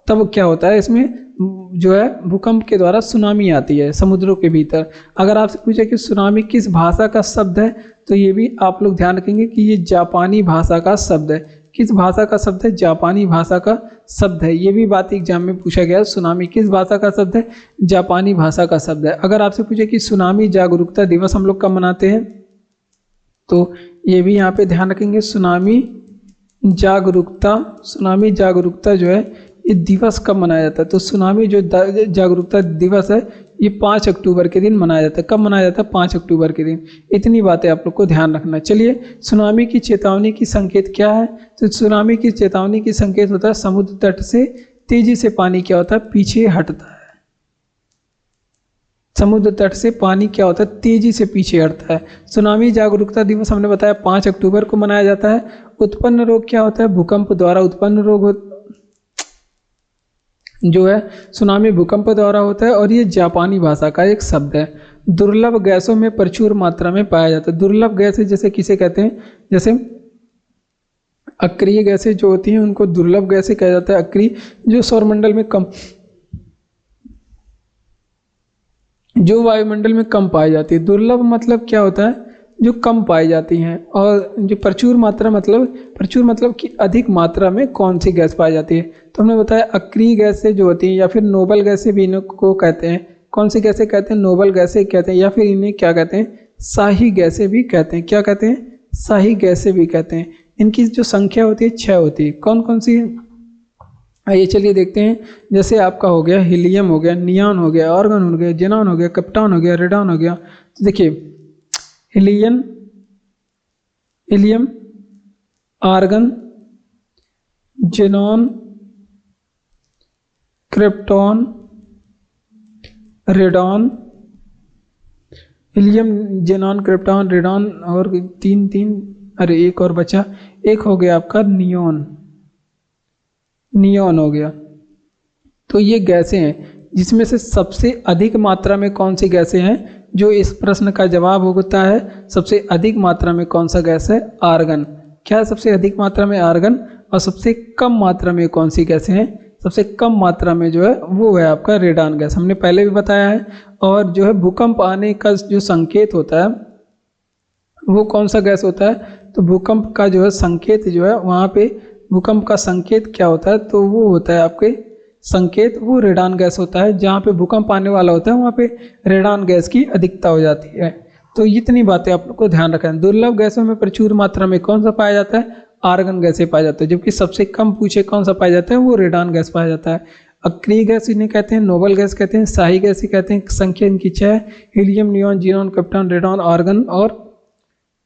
Speaker 1: तब क्या होता है, इसमें जो है भूकंप के द्वारा सुनामी आती है समुद्रों के भीतर। अगर आपसे पूछे कि सुनामी किस भाषा का शब्द है, तो ये भी आप लोग ध्यान रखेंगे कि ये जापानी भाषा का शब्द है। किस भाषा का शब्द है, जापानी भाषा का शब्द है। ये भी बात एग्जाम में पूछा गया, सुनामी किस भाषा का शब्द है, जापानी भाषा का शब्द है। अगर आपसे पूछे कि सुनामी जागरूकता दिवस हम लोग कब मनाते हैं, तो ये भी यहाँ पे ध्यान रखेंगे, सुनामी जागरूकता जो है ये दिवस कब मनाया जाता है, तो सुनामी जो जागरूकता दिवस है ये 5 अक्टूबर के दिन मनाया जाता है। कब मनाया जाता है, 5 अक्टूबर के दिन। इतनी बातें आप लोग को ध्यान रखना। चलिए, सुनामी की चेतावनी की संकेत क्या है, तो सुनामी की चेतावनी की संकेत होता है समुद्र तट से तेजी से पानी क्या होता है, पीछे हटता है। समुद्र तट से पानी क्या होता है, तेजी से पीछे हटता है। सुनामी जागरूकता दिवस हमने बताया 5 अक्टूबर को मनाया जाता है। उत्पन्न रोग क्या होता है, भूकंप द्वारा उत्पन्न रोग जो है सुनामी भूकंप द्वारा होता है, और ये जापानी भाषा का एक शब्द है। दुर्लभ गैसों में प्रचुर मात्रा में पाया जाता है। दुर्लभ गैसें जैसे किसे कहते हैं, जैसे अक्रिय गैसें जो होती हैं उनको दुर्लभ गैसें कहा जाता है। अक्रिय जो सौरमंडल में कम, जो वायुमंडल में कम पाई जाती है। दुर्लभ मतलब क्या होता है, जो कम पाई जाती हैं। और जो प्रचुर मतलब कि अधिक मात्रा में कौन सी गैस पाई जाती है, तो हमने बताया अक्रिय गैसें जो होती हैं, या फिर नोबल गैसें भी इनको कहते हैं। कौन सी गैसें कहते हैं, नोबल गैसें कहते हैं, या फिर इन्हें क्या कहते हैं, शाही गैसें भी कहते हैं। क्या कहते हैं, शाही गैसें भी कहते हैं। इनकी जो संख्या होती है 6 होती है। कौन कौन सी है, आइए चलिए देखते हैं। जैसे आपका हो गया हीलियम हो गया, नियॉन हो गया, आर्गन हो गया, जेनॉन हो गया, क्रिप्टॉन हो गया, रेडॉन हो गया। तो देखिए helium, argon, xenon, krypton, radon, helium, xenon, krypton, radon, और तीन अरे एक और बचा, एक हो गया आपका नियॉन हो गया। तो ये गैसें हैं, जिसमें से सबसे अधिक मात्रा में कौन सी गैसें हैं, जो इस प्रश्न का जवाब होता है सबसे अधिक मात्रा में कौन सा गैस है, आर्गन। क्या है सबसे अधिक मात्रा में, आर्गन। और सबसे कम मात्रा में कौन सी गैसें हैं, सबसे कम मात्रा में जो है वो है आपका रेडॉन गैस, हमने पहले भी बताया है। और जो है भूकंप आने का जो संकेत होता है वो कौन सा गैस होता है, तो भूकंप का जो है संकेत जो है वहाँ पे भूकंप का संकेत क्या होता है, तो वो होता है आपके संकेत, वो रेडॉन गैस होता है। जहाँ पे भूकंप आने वाला होता है वहाँ पे रेडॉन गैस की अधिकता हो जाती है। तो इतनी बातें आप लोग को ध्यान रखना है। दुर्लभ गैसों में प्रचुर मात्रा में कौन सा पाया जाता है, आर्गन गैसें पाया जाता है। जबकि सबसे कम पूछे कौन सा पाया जाता है, वो रेडॉन गैस पाया जाता है। अक्रिय गैस इन्हें कहते हैं, नोबल गैस कहते हैं, शाही गैस ही कहते हैं। संख्या इनकी 6, helium, neon, xenon, krypton, radon, argon और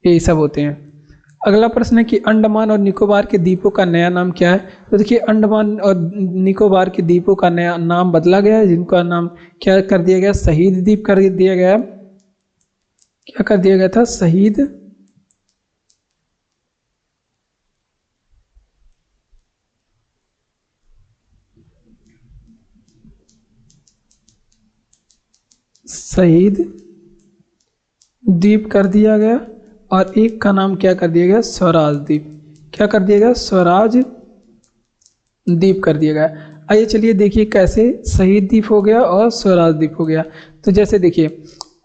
Speaker 1: ये सब होते हैं। अगला प्रश्न है कि अंडमान और निकोबार के द्वीपों का नया नाम क्या है। तो देखिए अंडमान और निकोबार के द्वीपों का नया नाम बदला गया है, जिनका नाम क्या कर दिया गया, शहीद द्वीप कर दिया गया। क्या कर दिया गया था, शहीद द्वीप कर दिया गया और एक का नाम क्या कर दिया गया, स्वराज द्वीप। क्या कर दिया गया, स्वराज द्वीप कर दिया गया। आइए चलिए देखिए कैसे शहीद द्वीप हो गया और स्वराज द्वीप हो गया। तो जैसे देखिए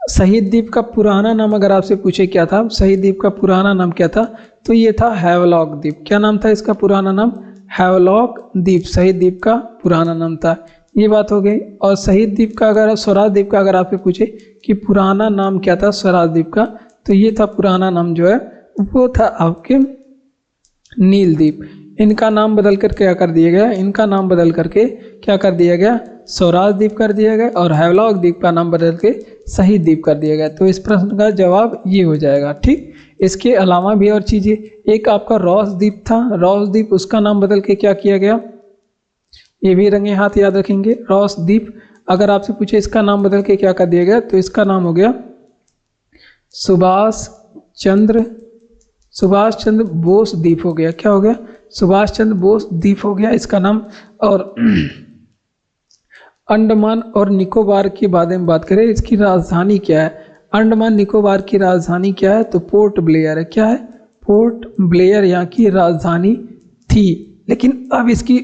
Speaker 1: शहीद द्वीप का पुराना नाम अगर आपसे पूछे क्या था, शहीद द्वीप का पुराना नाम क्या था, तो ये था हैवलॉक द्वीप। क्या नाम था इसका पुराना नाम, हैवलॉक द्वीप शहीद द्वीप का पुराना नाम था। ये बात हो गई। और शहीद द्वीप का अगर स्वराज द्वीप का अगर आपसे पूछे कि पुराना नाम क्या था स्वराज द्वीप का, तो ये था पुराना नाम जो है वो था आपके नील द्वीप। इनका नाम बदल कर क्या कर दिया गया, इनका नाम बदल करके क्या कर दिया गया, स्वराज द्वीप कर दिया गया और हैवलॉक द्वीप का नाम बदल के शहीद द्वीप कर दिया गया। तो इस प्रश्न का जवाब ये हो जाएगा। ठीक, इसके अलावा भी और चीजें, एक आपका रॉस द्वीप था, रॉस द्वीप उसका नाम बदल के क्या किया गया, ये भी रंगे हाथ याद रखेंगे। रॉस द्वीप अगर आपसे पूछे इसका नाम बदल के क्या कर दिया गया, तो इसका नाम हो गया सुभाष चंद्र बोस द्वीप हो गया। क्या हो गया, सुभाष चंद्र बोस द्वीप हो गया इसका नाम। और अंडमान और निकोबार के बारे में बात करें, इसकी राजधानी क्या है, अंडमान निकोबार की राजधानी क्या है, तो पोर्ट ब्लेयर है। क्या है, पोर्ट ब्लेयर यहाँ की राजधानी थी, लेकिन अब इसकी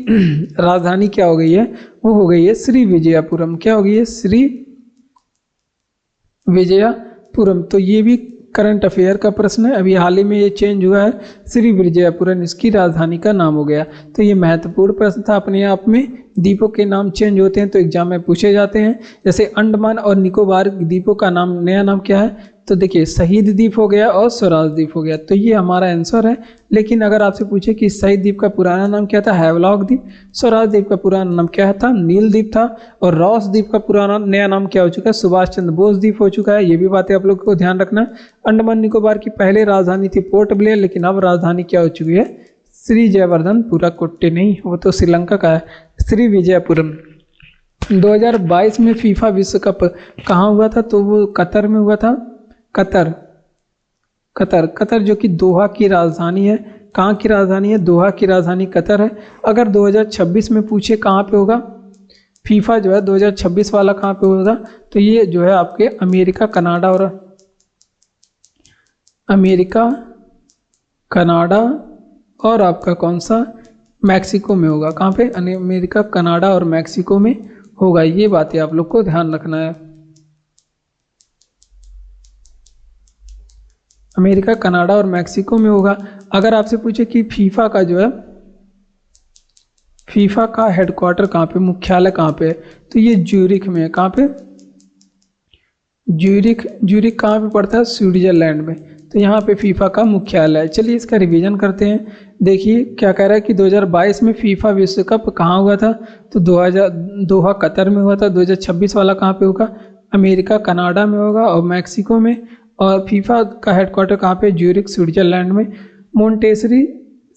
Speaker 1: राजधानी क्या हो गई है, वो हो गई है श्री विजयपुरम। क्या हो गई है, श्री विजयपुरम। तो ये भी करंट अफेयर का प्रश्न है, अभी हाल ही में ये चेंज हुआ है, श्री विजयपुरम इसकी राजधानी का नाम हो गया। तो ये महत्वपूर्ण प्रश्न था अपने आप में। द्वीपों के नाम चेंज होते हैं तो एग्जाम में पूछे जाते हैं। जैसे अंडमान और निकोबार द्वीपों का नाम, नया नाम क्या है, तो देखिए शहीद द्वीप हो गया और स्वराज द्वीप हो गया। तो ये हमारा आंसर है। लेकिन अगर आपसे पूछे कि शहीद द्वीप का पुराना नाम क्या था, हैवलॉक द्वीप, स्वराज द्वीप का पुराना नाम क्या था, नील द्वीप था, और रॉस द्वीप का पुराना नया नाम क्या हो चुका है, सुभाष चंद्र बोस द्वीप हो चुका है। ये भी बातें आप लोग को ध्यान रखना। अंडमान निकोबार की पहले राजधानी थी पोर्ट ब्लेयर, लेकिन अब राजधानी क्या हो चुकी है, श्री जयवर्धनपुरा कोट्टे नहीं, वो तो श्रीलंका का है, श्री विजयपुरम। 2022 में फीफा विश्व कप कहाँ हुआ था, तो वो कतर में हुआ था। कतर जो कि दोहा की राजधानी है। कहाँ की राजधानी है, दोहा की राजधानी कतर है। अगर 2026 में पूछे कहाँ पे होगा फीफा जो है 2026 वाला कहाँ पे होगा, तो ये जो है आपके अमेरिका, कनाडा और आपका कौन सा, मैक्सिको में होगा। कहाँ पे, अमेरिका, कनाडा और मैक्सिको में होगा। ये बातें आप लोग को ध्यान रखना है। अमेरिका, कनाडा और मैक्सिको में होगा। अगर आपसे पूछे कि फीफा का जो है, फीफा का हेडक्वार्टर कहाँ पे, मुख्यालय कहाँ पे है, तो ये ज्यूरिख में है। कहाँ पे, ज्यूरिख कहाँ पे पड़ता है, स्विट्जरलैंड में। तो यहाँ पे फीफा का मुख्यालय है। चलिए इसका रिवीजन करते हैं। देखिए क्या कह रहा है कि 2022 में फीफा विश्व कप कहाँ हुआ था, तो दोहा कतर में हुआ था। 2026 वाला कहाँ पे होगा, अमेरिका, कनाडा में होगा और मैक्सिको में। और फीफा का हेडक्वार्टर कहाँ पे, ज्यूरिख, स्विट्जरलैंड में। मोंटेसरी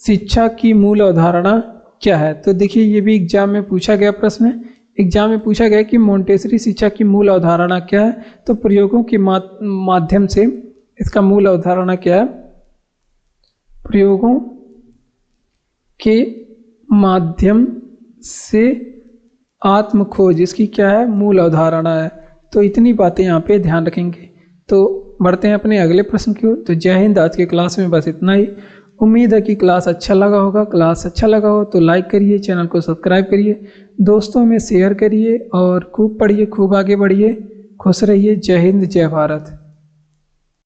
Speaker 1: शिक्षा की मूल अवधारणा क्या है, तो देखिए ये भी एग्जाम में पूछा गया प्रश्न है। एग्जाम में पूछा गया कि मोंटेसरी शिक्षा की मूल अवधारणा क्या है, तो प्रयोगों के माध्यम से इसका मूल अवधारणा क्या है, प्रयोगों के माध्यम से आत्म खोज इसकी क्या है, मूल अवधारणा है। तो इतनी बातें यहाँ पे ध्यान रखेंगे। तो बढ़ते हैं अपने अगले प्रश्न की ओर। तो जय हिंद। आज के क्लास में बस इतना ही। उम्मीद है कि क्लास अच्छा लगा होगा। क्लास अच्छा लगा हो तो लाइक करिए, चैनल को सब्सक्राइब करिए, दोस्तों में शेयर करिए और खूब पढ़िए, खूब आगे बढ़िए। खुश रहिए। जय हिंद, जय भारत।